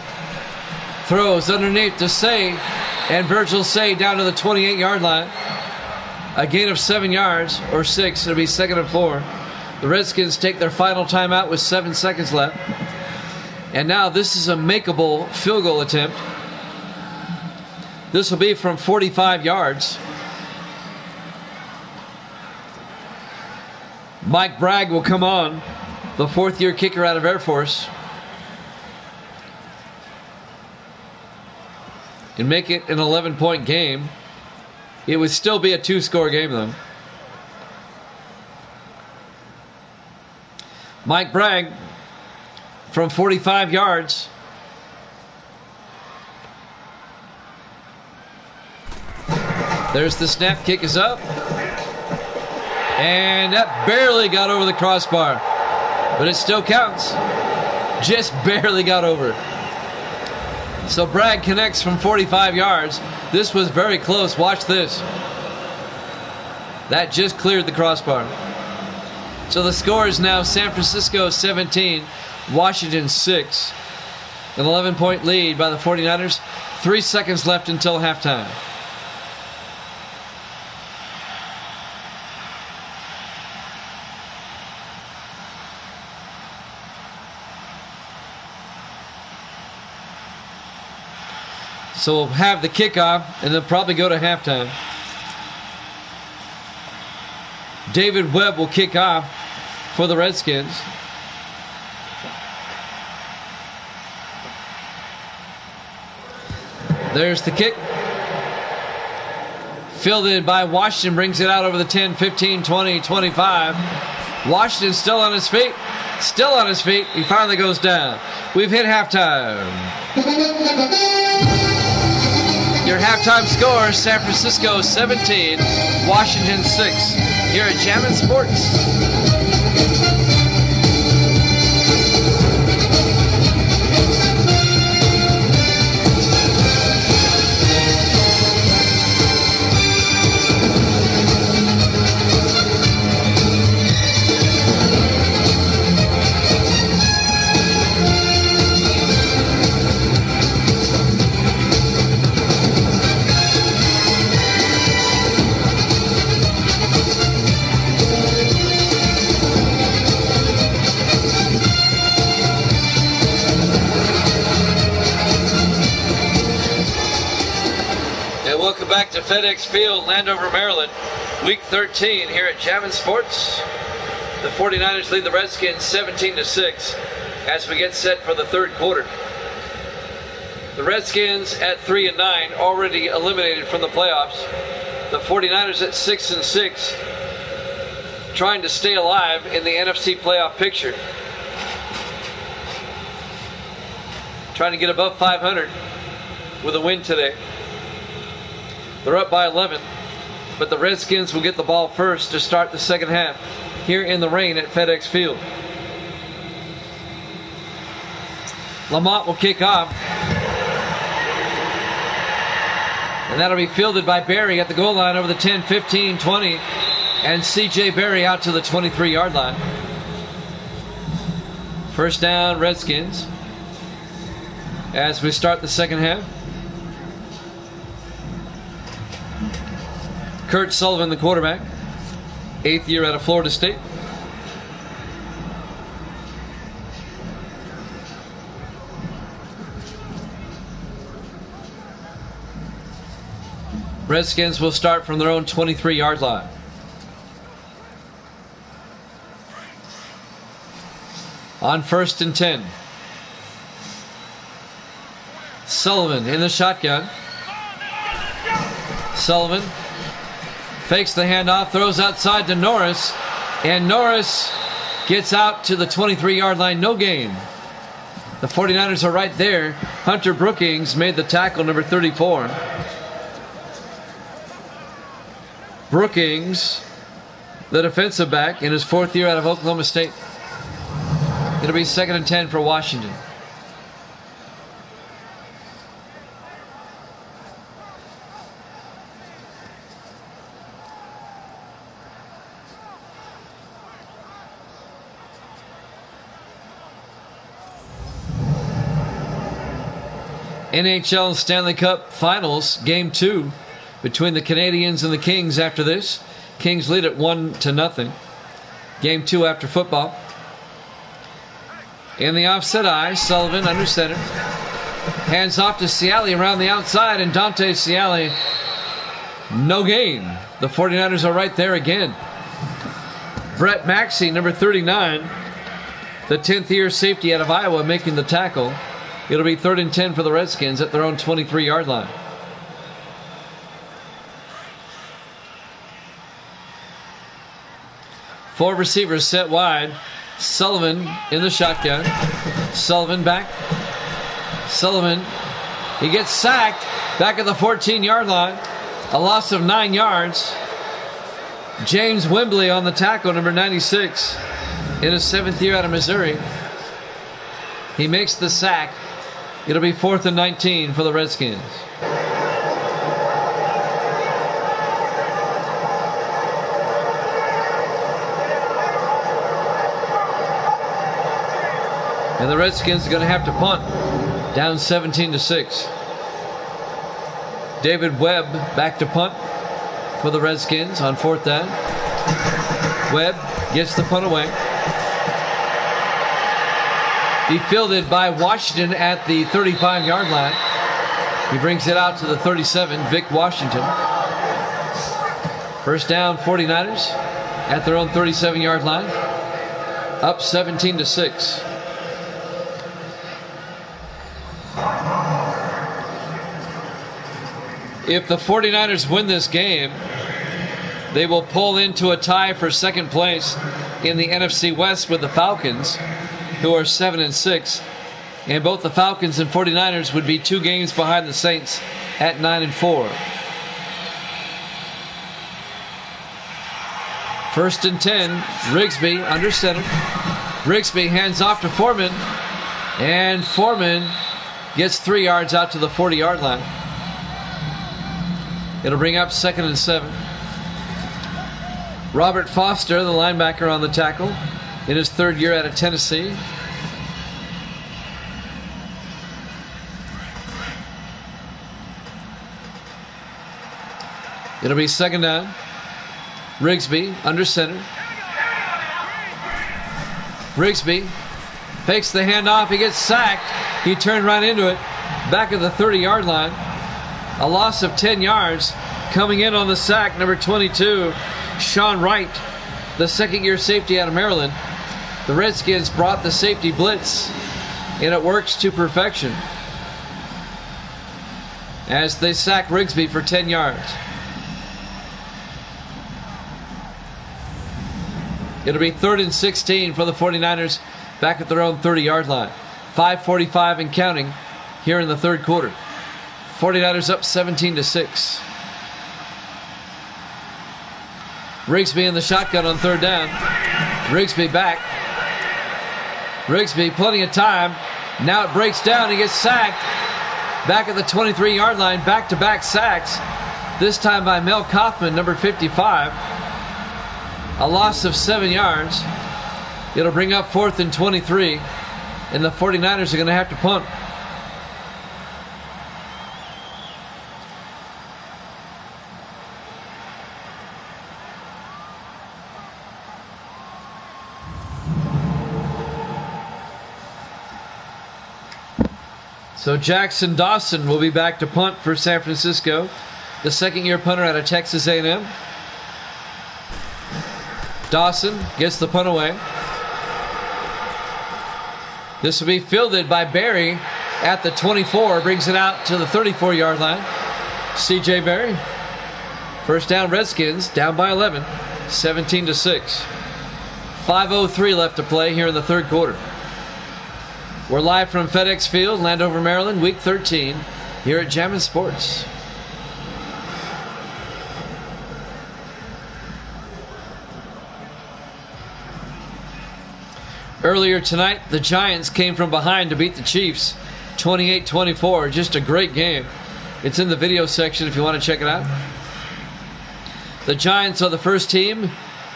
Throws underneath to Say. And Virgil Say down to the 28-yard line. A gain of 7 yards, or 6. It'll be 2nd and 4. The Redskins take their final timeout with 7 seconds left. And now this is a makeable field goal attempt. This will be from 45 yards. Mike Bragg will come on, the 4th-year kicker out of Air Force, and make it an 11-point game. It would still be a 2-score game, though. Mike Bragg from 45 yards. There's the snap. Kick is up. And that barely got over the crossbar. But it still counts. Just barely got over. So Bragg connects from 45 yards. This was very close. Watch this. That just cleared the crossbar. So the score is now San Francisco 17, Washington 6. An 11-point lead by the 49ers. 3 seconds left until halftime. So we'll have the kickoff and then probably go to halftime. David Webb will kick off for the Redskins. There's the kick. Fielded by Washington, brings it out over the 10, 15, 20, 25. Washington still on his feet. Still on his feet. He finally goes down. We've hit halftime. Your halftime score, San Francisco 17, Washington 6. Here at Jammin' Sports. Back to FedEx Field, Landover, Maryland. Week 13 here at Jammin' Sports. The 49ers lead the Redskins 17-6 as we get set for the third quarter. The Redskins at 3-9, already eliminated from the playoffs. The 49ers at 6-6, trying to stay alive in the NFC playoff picture. Trying to get above 500 with a win today. They're up by 11, but the Redskins will get the ball first to start the second half here in the rain at FedEx Field. Lamont will kick off, and that'll be fielded by Berry at the goal line over the 10, 15, 20, and C.J. Berry out to the 23-yard line. First down, Redskins, as we start the second half. Kurt Sullivan, the quarterback, 8th year out of Florida State. Redskins will start from their own 23-yard line. on 1st and 10. Sullivan in the shotgun. Sullivan fakes the handoff, throws outside to Norris, and Norris gets out to the 23-yard line, no gain. The 49ers are right there. Hunter Brookings made the tackle, number 34. Brookings, the defensive back, in his 4th year out of Oklahoma State. It'll be 2nd and 10 for Washington. NHL Stanley Cup Finals, Game 2 between the Canadiens and the Kings after this. Kings lead at 1-0. Game 2 after football. In the offset eye, Sullivan under center. Hands off to Ciali around the outside, and Dante Ciali, no gain. The 49ers are right there again. Brett Maxey, number 39, the 10th year safety out of Iowa, making the tackle. It'll be 3rd and 10 for the Redskins at their own 23-yard line. Four receivers set wide. Sullivan in the shotgun. Sullivan back. Sullivan, he gets sacked back at the 14-yard line. A loss of 9 yards. James Wembley on the tackle, number 96, in his 7th year out of Missouri. He makes the sack. It'll be 4th and 19 for the Redskins. And the Redskins are going to have to punt, down 17-6. David Webb back to punt for the Redskins on 4th down. Webb gets the punt away. He fielded by Washington at the 35-yard line. He brings it out to the 37, Vic Washington. First down, 49ers at their own 37-yard line. Up 17-6. If the 49ers win this game, they will pull into a tie for 2nd place in the NFC West with the Falcons, who are 7-6, and both the Falcons and 49ers would be 2 games behind the Saints at 9-4. 1st and 10, Rigsby under center. Rigsby hands off to Foreman, and Foreman gets 3 yards out to the 40-yard line. It'll bring up 2nd and 7. Robert Foster, the linebacker, on the tackle in his 3rd year out of Tennessee. It'll be 2nd down. Rigsby under center. Rigsby fakes the handoff. He gets sacked. He turned right into it. Back at the 30-yard line. A loss of 10 yards. Coming in on the sack, number 22, Sean Wright, the 2nd-year safety out of Maryland. The Redskins brought the safety blitz, and it works to perfection as they sack Rigsby for 10 yards. It'll be 3rd and 16 for the 49ers back at their own 30-yard line. 5:45 and counting here in the 3rd quarter. 49ers up 17-6. Rigsby in the shotgun on 3rd down. Rigsby back. Rigsby, plenty of time. Now it breaks down. He gets sacked. Back at the 23-yard line. Back-to-back sacks. This time by Mel Kaufman, number 55. A loss of 7 yards. It'll bring up 4th and 23. And the 49ers are going to have to punt. So Jackson Dawson will be back to punt for San Francisco, the 2nd-year punter out of Texas A&M. Dawson gets the punt away. This will be fielded by Berry at the 24. Brings it out to the 34-yard line. C.J. Berry. First down, Redskins. Down by 11. 17-6. 5:03 left to play here in the third quarter. We're live from FedEx Field, Landover, Maryland, Week 13, here at Jammin' Sports. Earlier tonight, the Giants came from behind to beat the Chiefs 28-24. Just a great game. It's in the video section if you want to check it out. The Giants are the first team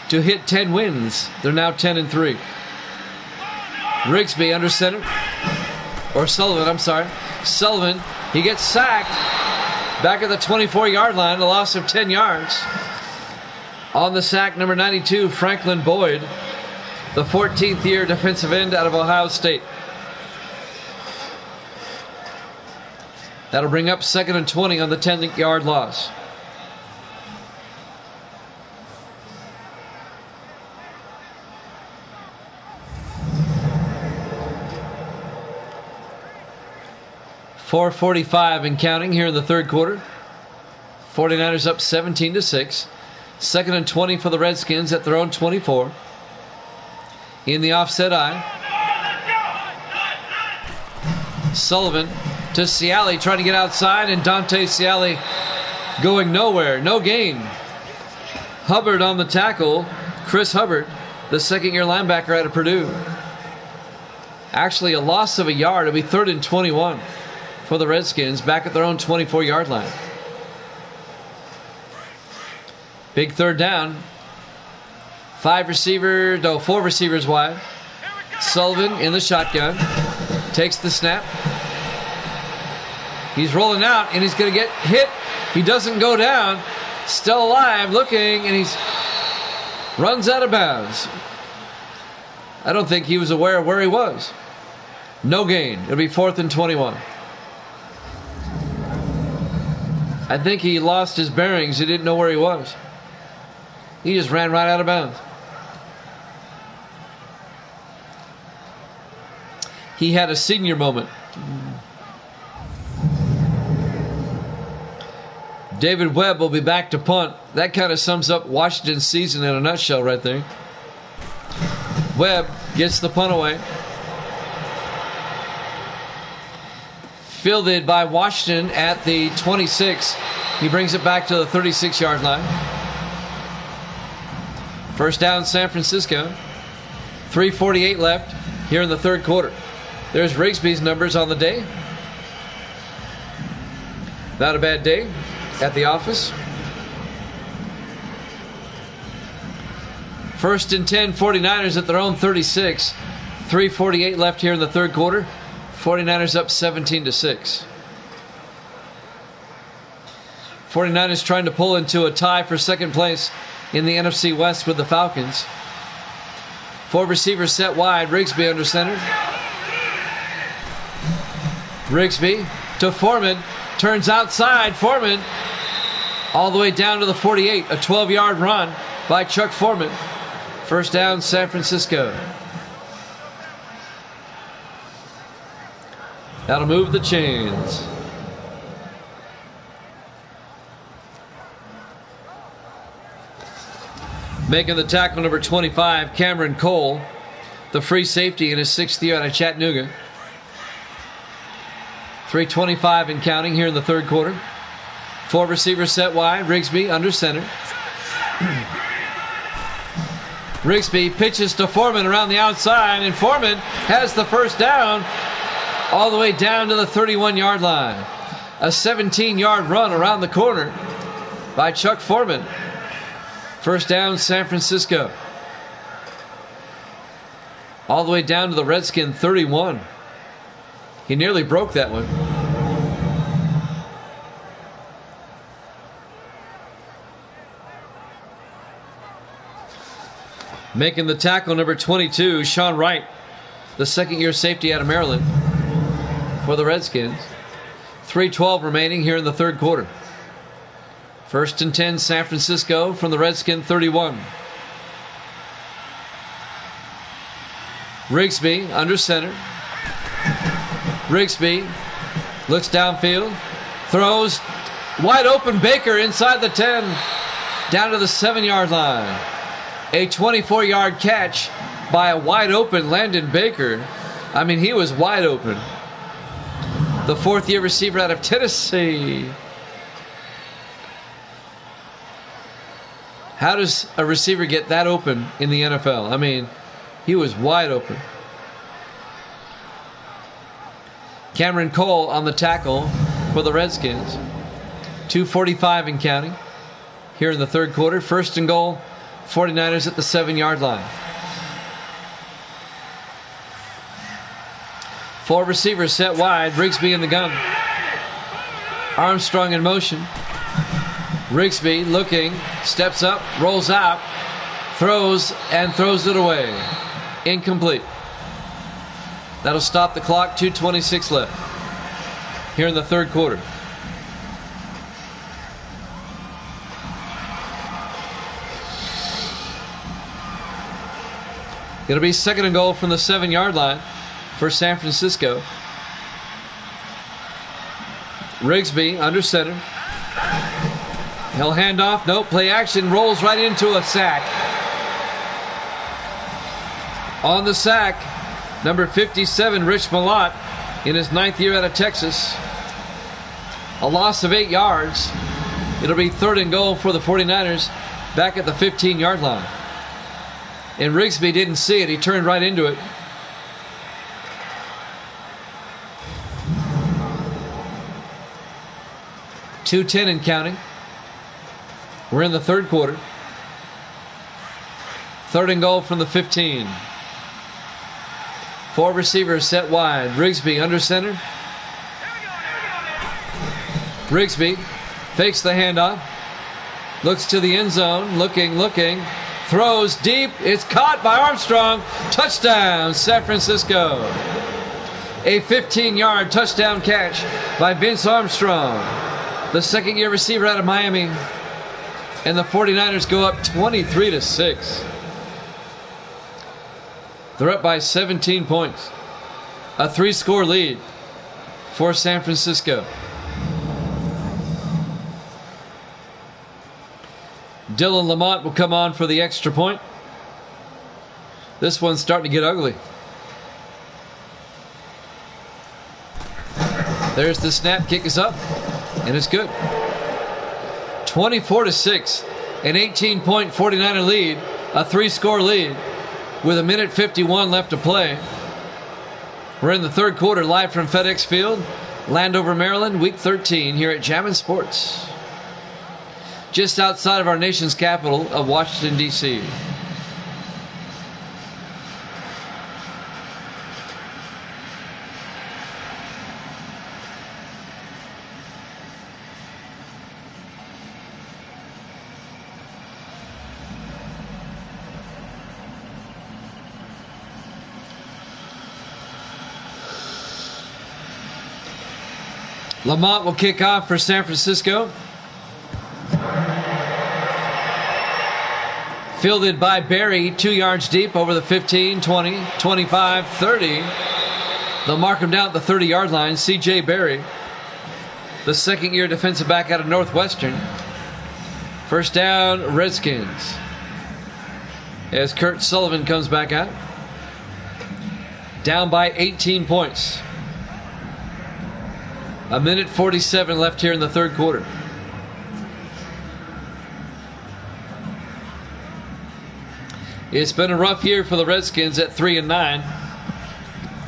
to hit 10 wins. They're now 10-3. Rigsby under center. Or Sullivan, I'm sorry. Sullivan, he gets sacked back at the 24-yard line, a loss of 10 yards. On the sack, number 92, Franklin Boyd, the 14th year defensive end out of Ohio State. That'll bring up 2nd and 20 on the 10-yard loss. .445 and counting here in the third quarter. 49ers up 17-6. 2nd and 20 for the Redskins at their own 24. In the offset eye. Sullivan to Ciali trying to get outside, and Dante Ciali going nowhere. No gain. Hubbard on the tackle. Chris Hubbard, the second-year linebacker out of Purdue. Actually a loss of a yard. It'll be 3rd and 21 for the Redskins back at their own 24-yard line. Big third down. 4 receivers wide. Sullivan in the shotgun. Takes the snap. He's rolling out and he's going to get hit. He doesn't go down. Still alive, looking, and he's runs out of bounds. I don't think he was aware of where he was. No gain. It'll be 4th and 21. I think he lost his bearings. He didn't know where he was. He just ran right out of bounds. He had a senior moment. David Webb will be back to punt. That kind of sums up Washington's season in a nutshell right there. Webb gets the punt away. Fielded by Washington at the 26. He brings it back to the 36-yard line. First down, San Francisco. 3:48 left here in the third quarter. There's Rigsby's numbers on the day. Not a bad day at the office. 1st and 10, 49ers at their own 36. 3:48 left here in the third quarter. 49ers up 17-6. 49ers trying to pull into a tie for second place in the NFC West with the Falcons. 4 receivers set wide. Rigsby under center. Rigsby to Foreman. Turns outside. Foreman all the way down to the 48. A 12-yard run by Chuck Foreman. First down, San Francisco. That'll move the chains. Making the tackle, number 25, Cameron Cole, the free safety in his 6th year out of Chattanooga. 3:25 and counting here in the third quarter. 4 receivers set wide. Rigsby under center. Rigsby pitches to Foreman around the outside, and Foreman has the first down all the way down to the 31-yard line. A 17-yard run around the corner by Chuck Foreman. First down, San Francisco. All the way down to the Redskin 31. He nearly broke that one. Making the tackle, number 22, Sean Wright, the second-year safety out of Maryland for the Redskins. 3:12 remaining here in the third quarter. 1st and 10, San Francisco from the Redskin 31. Rigsby under center. Rigsby looks downfield, throws, wide open Baker inside the 10, down to the 7-yard line. A 24-yard catch by a wide open Landon Baker. I mean, he was wide open. The fourth-year receiver out of Tennessee. How does a receiver get that open in the NFL? I mean, he was wide open. Cameron Cole on the tackle for the Redskins. 2:45 and counting here in the third quarter. First and goal, 49ers at the 7-yard line. 4 receivers set wide. Rigsby in the gun. Armstrong in motion. Rigsby looking, steps up, rolls out, throws it away. Incomplete. That'll stop the clock. 2:26 left here in the third quarter. It'll be second and goal from the 7-yard line for San Francisco. Rigsby under center. He'll hand off. Nope. Play action. Rolls right into a sack. On the sack, number 57, Rich Malott, in his 9th year out of Texas. A loss of 8 yards. It'll be third and goal for the 49ers back at the 15-yard line. And Rigsby didn't see it. He turned right into it. .210 and counting. We're in the third quarter. Third and goal from the 15. 4 receivers set wide. Rigsby under center. Rigsby fakes the handoff. Looks to the end zone. Looking. Throws deep. It's caught by Armstrong. Touchdown, San Francisco. A 15-yard touchdown catch by Vince Armstrong, the second-year receiver out of Miami. And the 49ers go up 23-6. They're up by 17 points. A 3-score lead for San Francisco. Dylan Lamont will come on for the extra point. This one's starting to get ugly. There's the snap. Kick is up. And it's good. 24-6. An 18-point 49er lead. A 3-score lead. With 1:51 left to play. We're in the third quarter, live from FedEx Field, Landover, Maryland, Week 13 here at Jammin' Sports. Just outside of our nation's capital of Washington, D.C. Lamont will kick off for San Francisco. Fielded by Berry, 2 yards deep over the 15, 20, 25, 30. They'll mark him down at the 30-yard line. C.J. Berry, the second-year defensive back out of Northwestern. First down, Redskins. As Kurt Sullivan comes back out. Down by 18 points. 1:47 left here in the third quarter. It's been a rough year for the Redskins at 3-9.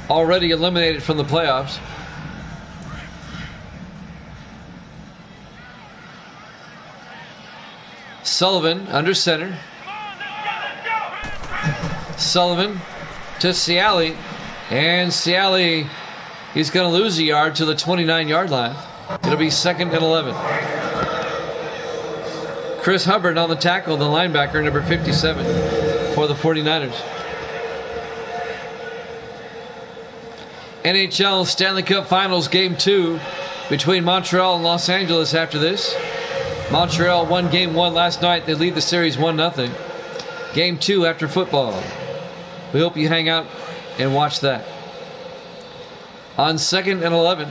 Already eliminated from the playoffs. Sullivan under center. Sullivan to Ciali. And Ciali, he's going to lose a yard to the 29-yard line. It'll be second and 11. Chris Hubbard on the tackle, the linebacker, number 57 for the 49ers. NHL Stanley Cup Finals Game 2 between Montreal and Los Angeles after this. Montreal won Game 1 last night. They lead the series 1-0. Game 2 after football. We hope you hang out and watch that. On 2nd and 11.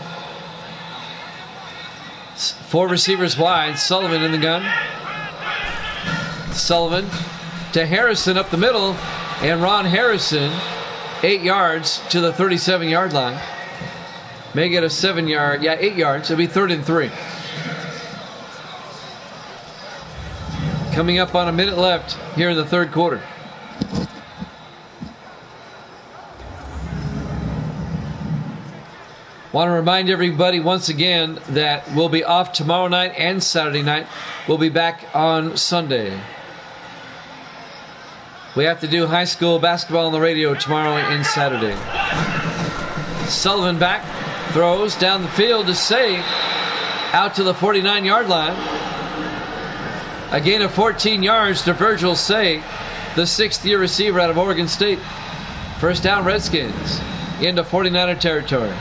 4 receivers wide. Sullivan in the gun. Sullivan to Harrison up the middle. And Ron Harrison, 8 yards to the 37-yard line. May get a 7-yard. Yeah, 8 yards. It'll be 3rd and 3. Coming up on a minute left here in the third quarter. Want to remind everybody once again that we'll be off tomorrow night and Saturday night. We'll be back on Sunday. We have to do high school basketball on the radio tomorrow and Saturday. Sullivan back, throws down the field to Say, out to the 49-yard line. A gain of 14 yards to Virgil Say, the 6th-year receiver out of Oregon State. First down, Redskins, into 49er territory.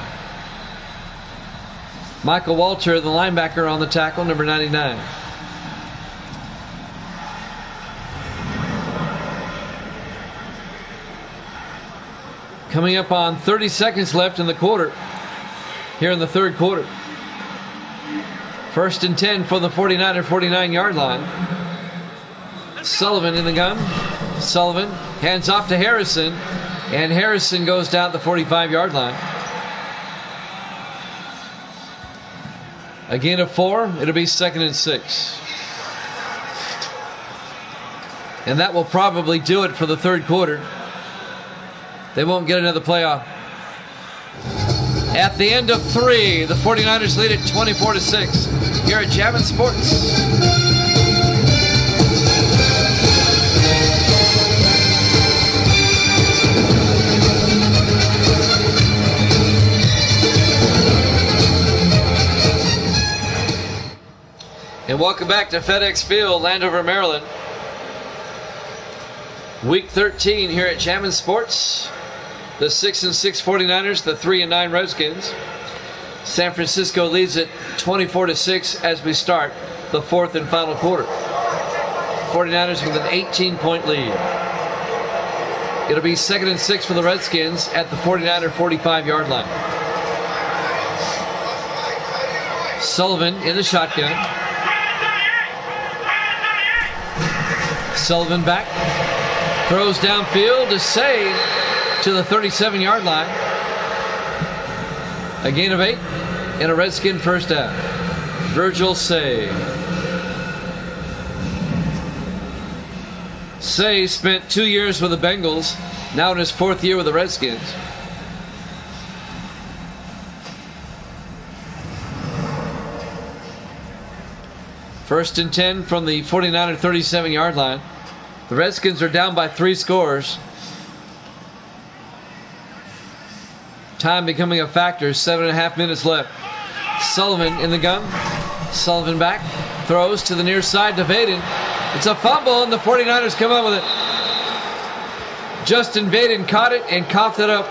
Michael Walter, the linebacker, on the tackle, number 99. Coming up on 30 seconds left in the quarter, here in the third quarter. 1st and 10 for the 49er 49-yard line. Sullivan in the gun. Sullivan hands off to Harrison, and Harrison goes down the 45-yard line. A gain of 4. It'll be 2nd and 6. And that will probably do it for the third quarter. They won't get another playoff. At the end of 3, the 49ers lead it 24-6 here at Jammin' Sports. And welcome back to FedEx Field, Landover, Maryland. Week 13 here at Jammin' Sports. The 6-6 49ers, the 3-9 Redskins. San Francisco leads it 24-6 as we start the fourth and final quarter. 49ers with an 18-point lead. It'll be 2nd and 6 for the Redskins at the 49er 45-yard line. Sullivan in the shotgun. Sullivan back. Throws downfield to Say to the 37-yard line. A gain of 8 and a Redskin first down. Virgil Say. Say spent 2 years with the Bengals, now in his 4th year with the Redskins. First and 10 from the 49er 37-yard line. The Redskins are down by 3 scores. Time becoming a factor. 7.5 minutes left. Sullivan in the gun. Sullivan back. Throws to the near side to Vaden. It's a fumble, and the 49ers come up with it. Justin Vaden caught it and coughed it up.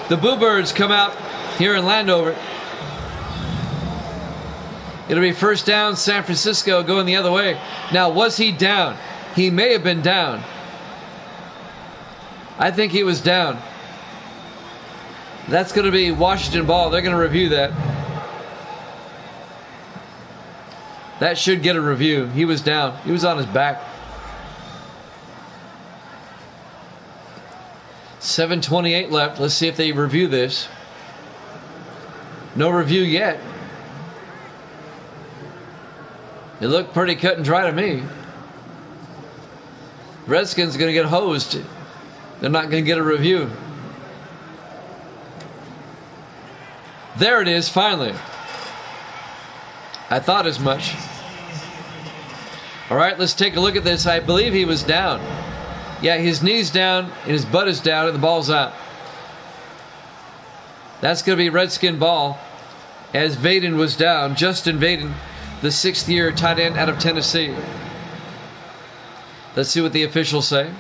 The Boo Birds come out here in Landover. It'll be first down, San Francisco going the other way. Now, was he down? He may have been down. I think he was down. That's going to be Washington ball. They're going to review that. That should get a review. He was down. He was on his back. 7:28 left. Let's see if they review this. No review yet. It looked pretty cut and dry to me. Redskins are going to get hosed. They're not going to get a review. There it is, finally. I thought as much. All right, let's take a look at this. I believe he was down. Yeah, his knee's down, and his butt is down, and the ball's out. That's going to be Redskin ball, as Vaden was down. Justin Vaden, the 6th-year tight end out of Tennessee. Let's see what the officials say.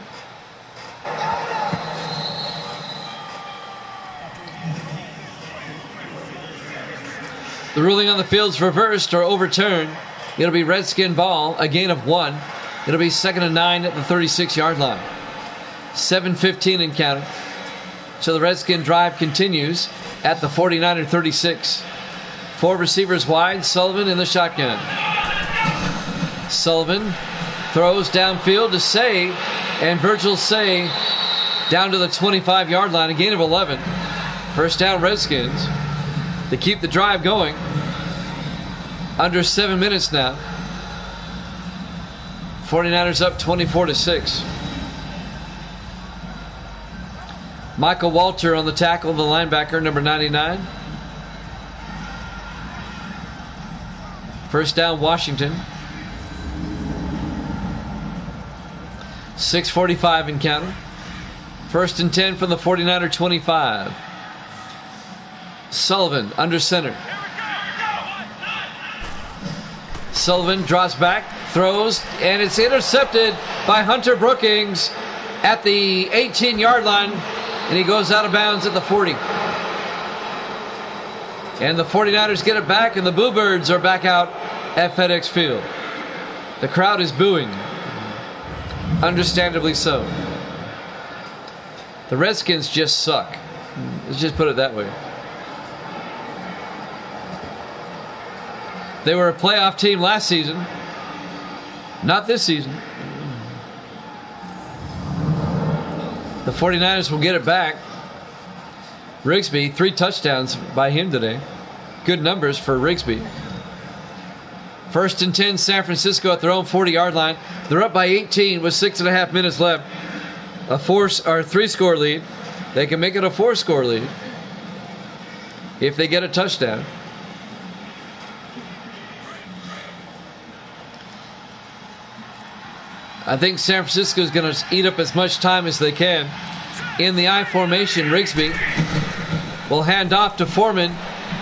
The ruling on the field's reversed or overturned. It'll be Redskin ball, a gain of 1. It'll be 2nd and 9 at the 36-yard line. 7:15 and counting. So the Redskin drive continues at the 49er 36. 4 receivers wide, Sullivan in the shotgun. Sullivan throws downfield to Say, and Virgil Say down to the 25-yard line, a gain of 11. First down, Redskins. They keep the drive going. Under 7 minutes now. 49ers up 24-6. Michael Walter on the tackle, the linebacker, number 99. First down, Washington. 6:45 in counting. First and 10 from the 49er 25. Sullivan under center. Sullivan drops back, throws, and it's intercepted by Hunter Brookings at the 18-yard line, and he goes out of bounds at the 40. And the 49ers get it back, and the Boo Birds are back out at FedEx Field. The crowd is booing. Understandably so. The Redskins just suck. Let's just put it that way. They were a playoff team last season. Not this season. The 49ers will get it back. Rigsby, 3 touchdowns by him today. Good numbers for Rigsby. First and 10, San Francisco at their own 40-yard line. They're up by 18 with 6.5 minutes left. A 3-score lead. They can make it a 4-score lead if they get a touchdown. I think San Francisco is going to eat up as much time as they can. In the I formation, Rigsby will hand off to Foreman,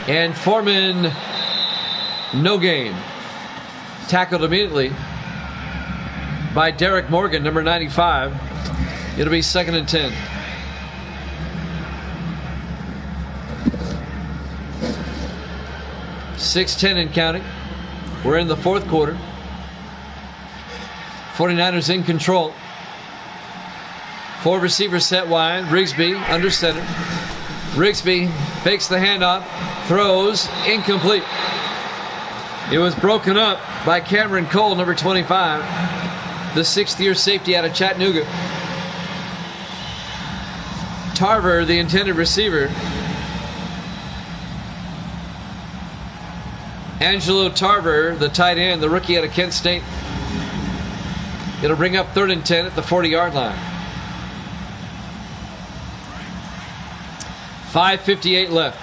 and Foreman, no gain. Tackled immediately by Derek Morgan, number 95. It'll be 2nd and 10. .6:10 in counting. We're in the 4th quarter. 49ers in control. 4 receivers set wide. Rigsby under center. Rigsby fakes the handoff, throws, incomplete. It was broken up by Cameron Cole, number 25, the 6th-year safety out of Chattanooga. Tarver, the intended receiver. Angelo Tarver, the tight end, the rookie out of Kent State. It'll bring up 3rd and 10 at the 40-yard line. 5:58 left.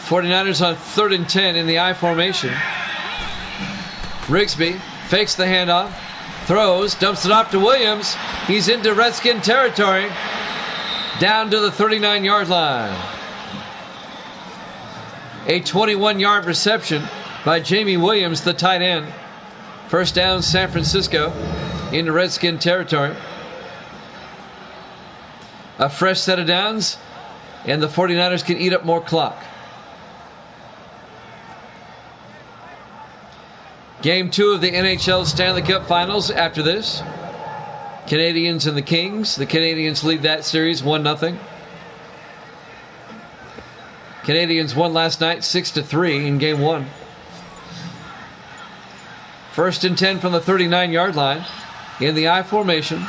49ers on 3rd and 10 in the I formation. Rigsby fakes the handoff, throws, dumps it off to Williams. He's into Redskin territory. Down to the 39-yard line. A 21-yard reception by Jamie Williams, the tight end. First down, San Francisco into Redskin territory. A fresh set of downs, and the 49ers can eat up more clock. Game 2 of the NHL Stanley Cup Finals after this. Canadiens and the Kings. The Canadiens lead that series 1-0. Canadiens won last night 6-3 in Game 1. First and 10 from the 39-yard line in the I formation.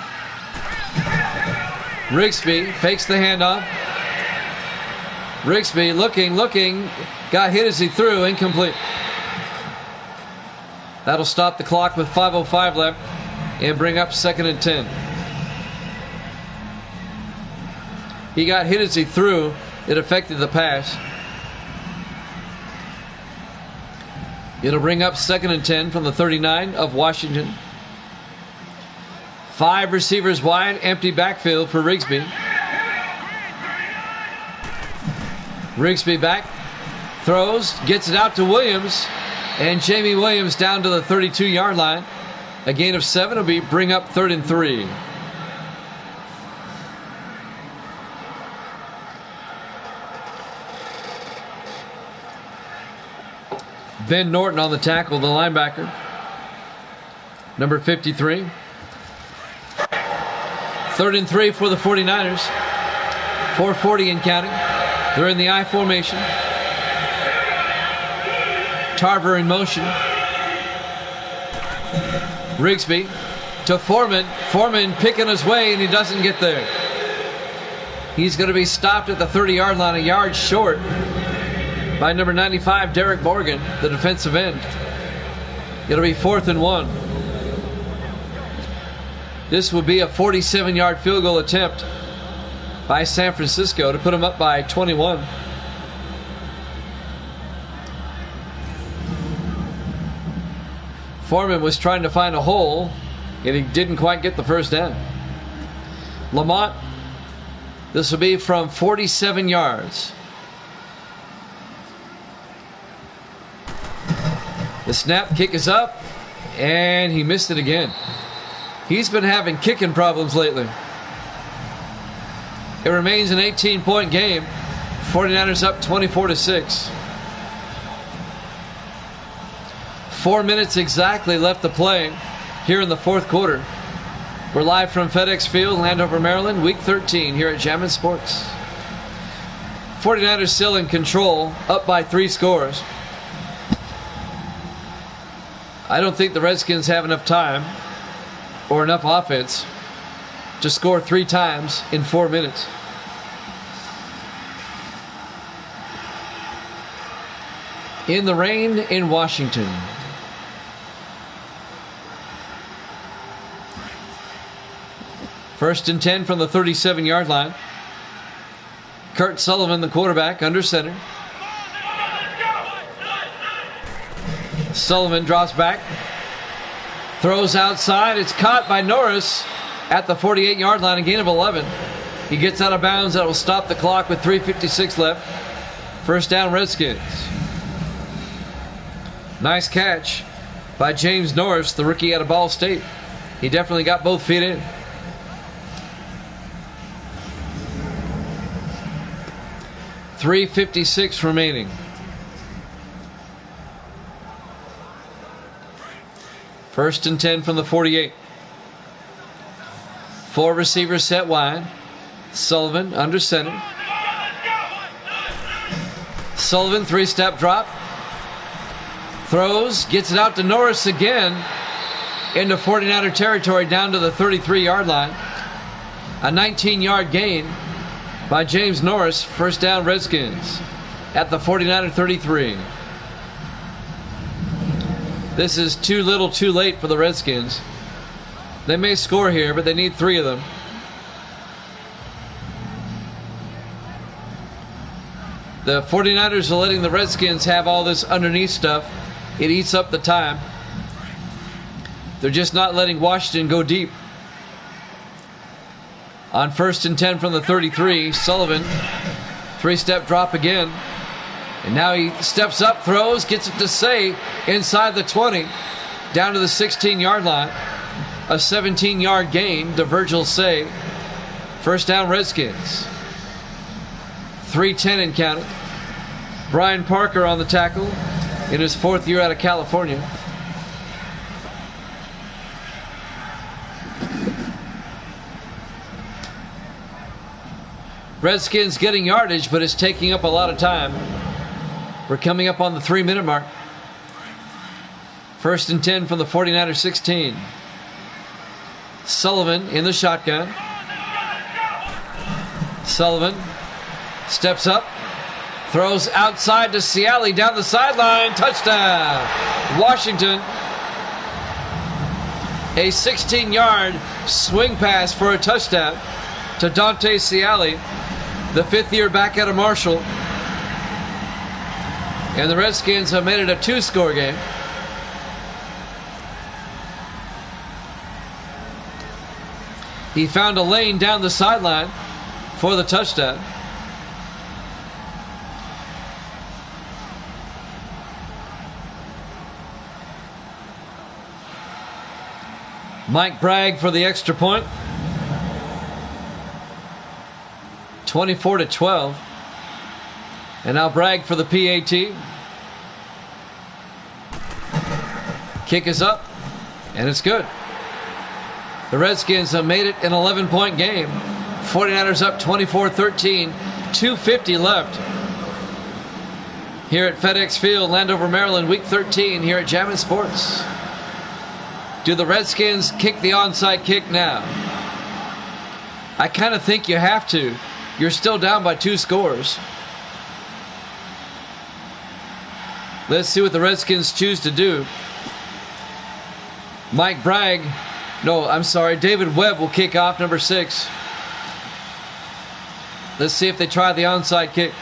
Rigsby fakes the handoff. Rigsby looking, got hit as he threw, incomplete. That'll stop the clock with 5:05 left and bring up 2nd and 10. He got hit as he threw. It affected the pass. It'll bring up 2nd and 10 from the 39 of Washington. 5 receivers wide, empty backfield for Rigsby. Rigsby back, throws, gets it out to Williams, and Jamie Williams down to the 32-yard line. A gain of 7 will bring up 3rd and 3. Ben Norton on the tackle, the linebacker, number 53. 3rd and 3 for the 49ers. 4:40 and counting. They're in the I formation. Tarver in motion. Rigsby to Foreman. Foreman picking his way, and he doesn't get there. He's going to be stopped at the 30-yard line, a yard short, by number 95, Derek Morgan, the defensive end. It'll be 4th and 1. This would be a 47-yard field goal attempt by San Francisco to put them up by 21. Foreman was trying to find a hole, and he didn't quite get the first down. Lamont, this will be from 47 yards. The snap kick is up, and he missed it again. He's been having kicking problems lately. It remains an 18-point game. 49ers up 24-6. 4 minutes exactly left to play here in the fourth quarter. We're live from FedEx Field, Landover, Maryland, Week 13 here at Jammin' Sports. 49ers still in control, up by 3 scores. I don't think the Redskins have enough time or enough offense to score 3 times in 4 minutes. In the rain in Washington. First and 10 from the 37-yard line. Kurt Sullivan, the quarterback, under center. Sullivan drops back. Throws outside. It's caught by Norris at the 48-yard line, a gain of 11. He gets out of bounds. That will stop the clock with 3:56 left. First down, Redskins. Nice catch by James Norris, the rookie out of Ball State. He definitely got both feet in. .356 remaining. First and 10 from the 48. 4 receivers set wide. Sullivan under center. Sullivan, 3-step drop. Throws, gets it out to Norris again into 49er territory down to the 33-yard line. A 19-yard gain by James Norris. First down, Redskins at the 49er 33. This is too little too late for the Redskins. They may score here, but they need 3 of them. The 49ers are letting the Redskins have all this underneath stuff. It eats up the time. They're just not letting Washington go deep. On first and 10 from the 33, Sullivan, 3-step drop again. And now he steps up, throws, gets it to Say inside the 20, down to the 16-yard line. A 17-yard gain to Virgil Say. First down, Redskins. 3:10 and counting. Brian Parker on the tackle in his 4th year out of California. Redskins getting yardage, but it's taking up a lot of time. We're coming up on the 3-minute mark. First and 10 from the 49er 16. Sullivan in the shotgun. Sullivan steps up, throws outside to Ciali down the sideline. Touchdown, Washington. A 16-yard swing pass for a touchdown to Dante Ciali, the 5th year back out of Marshall. And the Redskins have made it a 2-score game. He found a lane down the sideline for the touchdown. Mike Bragg for the extra point. 24-12. And now Bragg for the PAT. Kick is up, and it's good. The Redskins have made it an 11-point game. 49ers up 24-13. 2:50 left. Here at FedEx Field, Landover, Maryland, Week 13 here at Jammin' Sports. Do the Redskins kick the onside kick now? I kind of think you have to. You're still down by 2 scores. Let's see what the Redskins choose to do. David Webb will kick off, number 6. Let's see if they try the onside kick.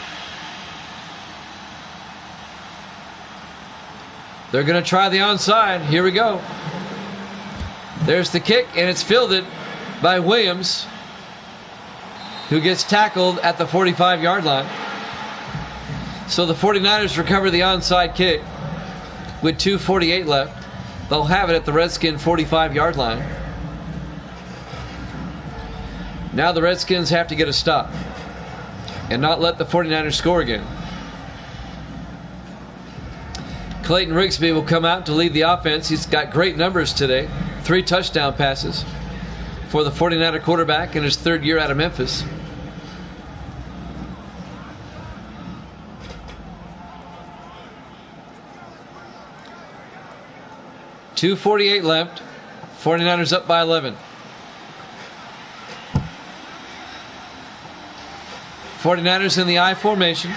They're going to try the onside. Here we go. There's the kick, and it's fielded by Williams, who gets tackled at the 45-yard line. So the 49ers recover the onside kick with 2:48 left. They'll have it at the Redskin 45-yard line. Now the Redskins have to get a stop and not let the 49ers score again. Clayton Rigsby will come out to lead the offense. He's got great numbers today. 3 touchdown passes for the 49er quarterback in his 3rd year out of Memphis. .248 left. 49ers up by 11. 49ers in the I formation.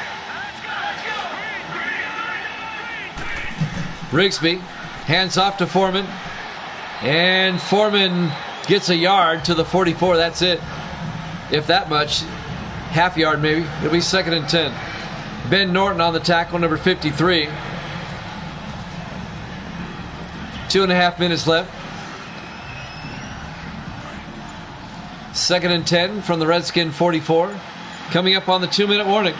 Rigsby hands off to Foreman. And Foreman gets a yard to the 44. That's it. If that much. Half yard maybe. It'll be 2nd and 10. Ben Norton on the tackle, number 53. 2.5 minutes left. 2nd and 10 from the Redskin 44. Coming up on the 2-minute warning.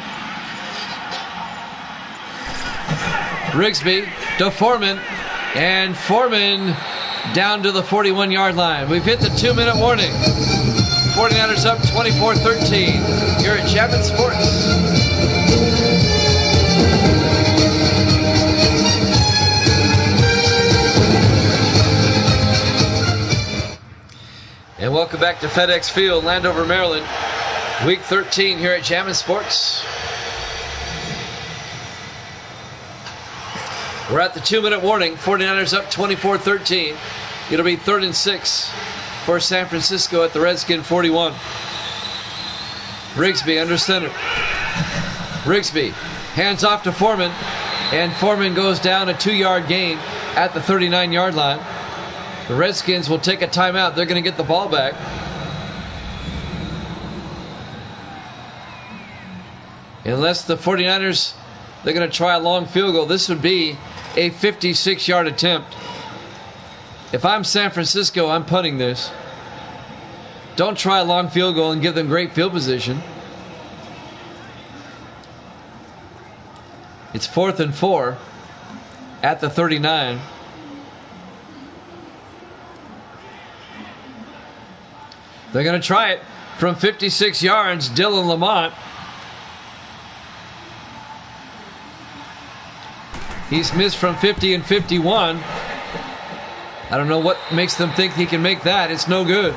Rigsby to Foreman. And Foreman down to the 41-yard line. We've hit the 2-minute warning. 49ers up 24-13 here at Jammin' Sports. And welcome back to FedEx Field, Landover, Maryland. Week 13 here at Jammin' Sports. We're at the 2-minute warning. 49ers up 24-13. It'll be 3rd and 6 for San Francisco at the Redskin 41. Rigsby under center. Rigsby hands off to Foreman. And Foreman goes down a 2-yard gain at the 39-yard line. The Redskins will take a timeout. They're going to get the ball back. Unless the 49ers, they're going to try a long field goal. This would be a 56-yard attempt. If I'm San Francisco, I'm punting this. Don't try a long field goal and give them great field position. It's 4th and 4 at the 39. They're going to try it from 56 yards. Dylan Lamont. He's missed from 50 and 51. I don't know what makes them think he can make that. It's no good.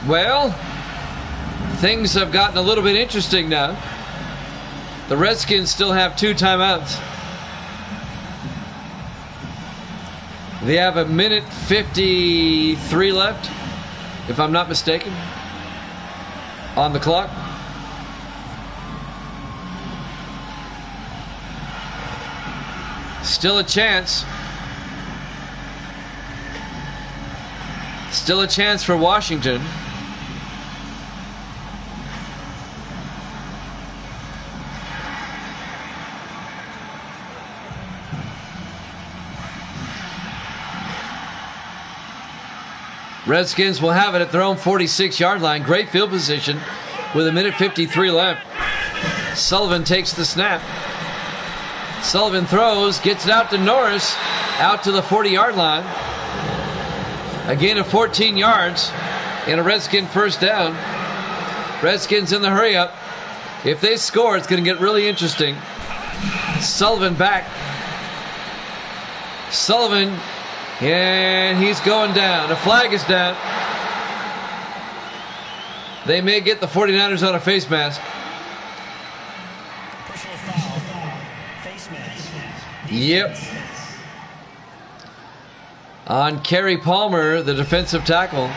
Well, things have gotten a little bit interesting now. The Redskins still have 2 timeouts. They have 1:53 left, if I'm not mistaken, on the clock. Still a chance. Still a chance for Washington. Redskins will have it at their own 46-yard line. Great field position with 1:53 left. Sullivan takes the snap. Sullivan throws, gets it out to Norris, out to the 40-yard line. A gain of 14 yards and a Redskin first down. Redskins in the hurry up. If they score, it's going to get really interesting. Sullivan back. Sullivan And he's going down. The flag is down. They may get the 49ers on a face mask. Personal foul. Face mask. Yep. On Kerry Palmer, the defensive tackle.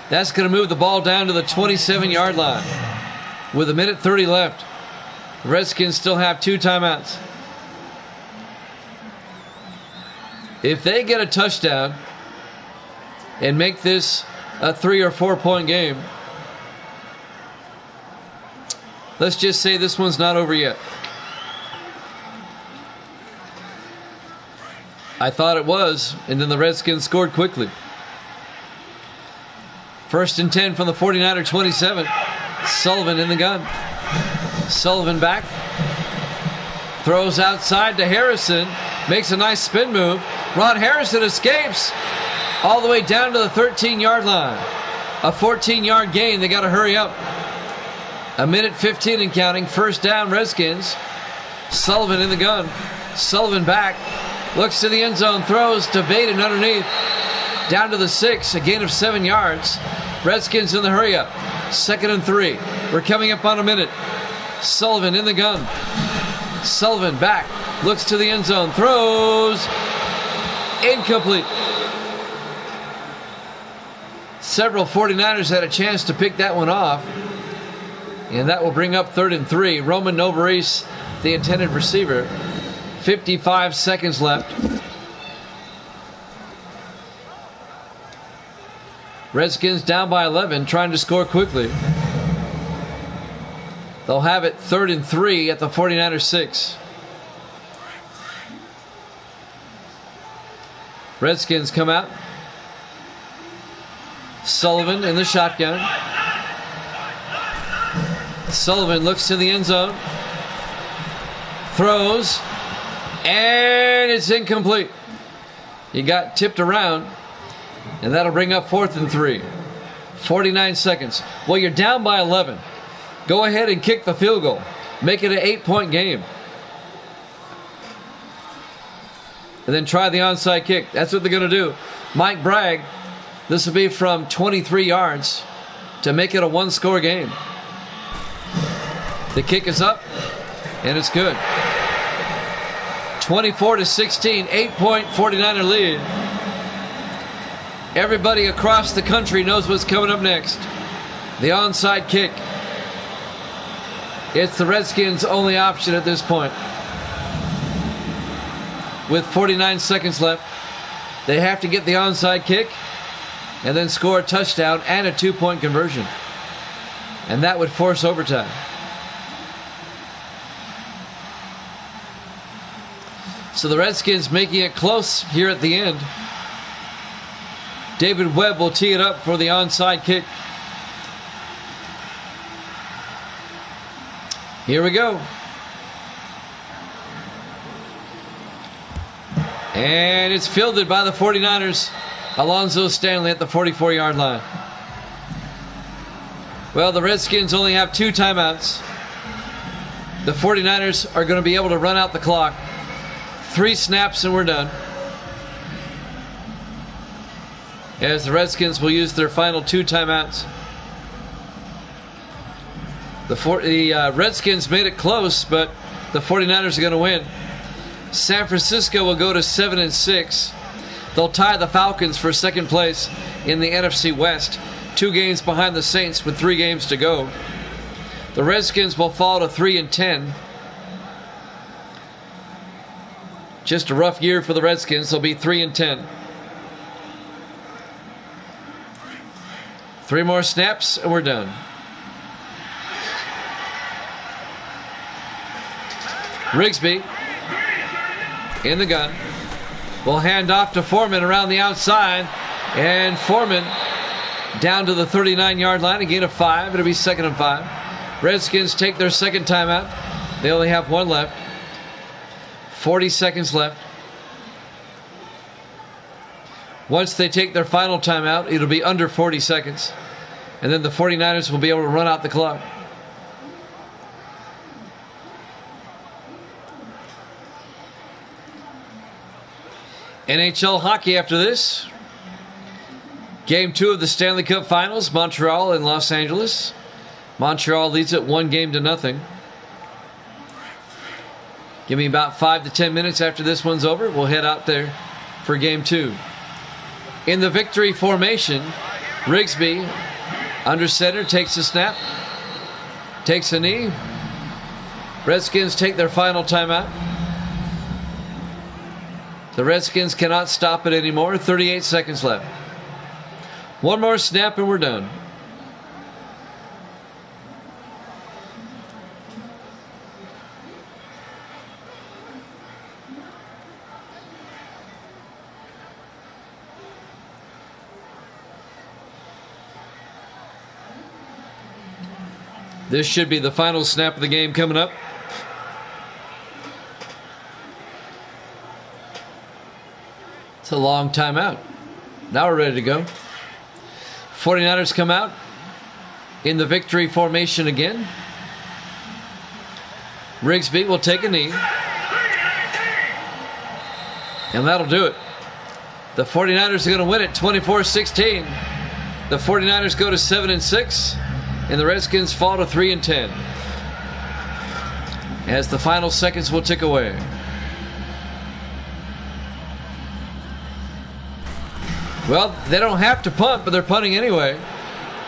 That's going to move the ball down to the 27-yard line with 1:30 left. The Redskins still have 2 timeouts. If they get a touchdown and make this a 3 or 4 point game, let's just say this one's not over yet. I thought it was, and then the Redskins scored quickly. 1st and 10 from the 49er 27. Sullivan in the gun. Sullivan back. Throws outside to Harrison. Makes a nice spin move. Ron Harrison escapes all the way down to the 13-yard line. A 14-yard gain. They got to hurry up. 1:15 and counting. 1st down, Redskins. Sullivan in the gun. Sullivan back. Looks to the end zone. Throws to Baden underneath. Down to the 6. A gain of 7 yards. Redskins in the hurry up. 2nd and 3. We're coming up on a minute. Sullivan in the gun. Sullivan back. Looks to the end zone. Throws. Incomplete. Several 49ers had a chance to pick that one off. And that will bring up 3rd and 3. Roman Novaris, the intended receiver. 55 seconds left. Redskins down by 11, trying to score quickly. They'll have it 3rd and 3 at the 49ers 6. Redskins come out. Sullivan in the shotgun. Sullivan looks to the end zone. Throws. And it's incomplete. He got tipped around. And that'll bring up 4th and 3. 49 seconds. Well, you're down by 11. Go ahead and kick the field goal. Make it an 8-point game. And then try the onside kick. That's what they're going to do. Mike Bragg, this will be from 23 yards to make it a 1-score game. The kick is up, and it's good. 24-16, 8-point 49er lead. Everybody across the country knows what's coming up next. The onside kick. It's the Redskins' only option at this point. With 49 seconds left, they have to get the onside kick and then score a touchdown and a 2-point conversion. And that would force overtime. So the Redskins making it close here at the end. David Webb will tee it up for the onside kick. Here we go. And it's fielded by the 49ers. Alonzo Stanley at the 44-yard line. Well, the Redskins only have 2 timeouts. The 49ers are going to be able to run out the clock. 3 snaps and we're done. As the Redskins will use their final 2 timeouts. The Redskins made it close, but the 49ers are going to win. San Francisco will go to 7-6. They'll tie the Falcons for 2nd place in the NFC West. 2 games behind the Saints with 3 games to go. The Redskins will fall to 3-10. Just a rough year for the Redskins. They'll be 3-10. 3 more snaps and we're done. Rigsby in the gun. Will hand off to Foreman around the outside. And Foreman down to the 39-yard line. A gain of 5. It'll be 2nd and 5. Redskins take their 2nd timeout. They only have 1 left. 40 seconds left. Once they take their final timeout, it'll be under 40 seconds. And then the 49ers will be able to run out the clock. NHL hockey after this. Game 2 of the Stanley Cup Finals, Montreal and Los Angeles. Montreal leads it 1-0. Give me about 5 to 10 minutes after this one's over. We'll head out there for Game 2. In the victory formation, Rigsby, under center, takes a snap, takes a knee. Redskins take their final timeout. The Redskins cannot stop it anymore. 38 seconds left. One more snap and we're done. This should be the final snap of the game coming up. It's a long timeout. Now we're ready to go. 49ers come out in the victory formation again. Rigsby will take a knee. And that'll do it. The 49ers are going to win it 24-16. The 49ers go to 7-6. And the Redskins fall to 3-10. As the final seconds will tick away. Well, they don't have to punt, but they're punting anyway.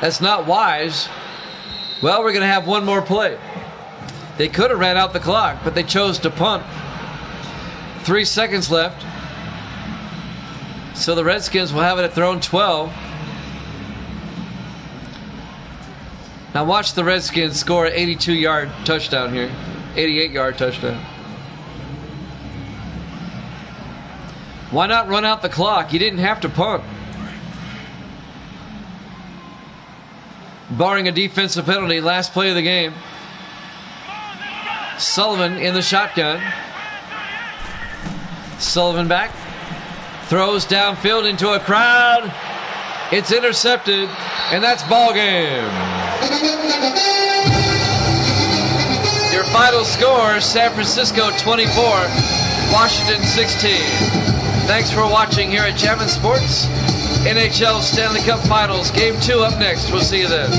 That's not wise. Well, we're going to have one more play. They could have ran out the clock, but they chose to punt. 3 seconds left. So the Redskins will have it at their own 12. Now watch the Redskins score an 82-yard touchdown here. 88-yard touchdown. Why not run out the clock? You didn't have to punt. Barring a defensive penalty, last play of the game. Sullivan in the shotgun. Sullivan back. Throws downfield into a crowd. It's intercepted, and that's ball game. Your final score, San Francisco 24, Washington 16. Thanks for watching here at Jammin' Sports. NHL Stanley Cup Finals, Game 2 up next. We'll see you then.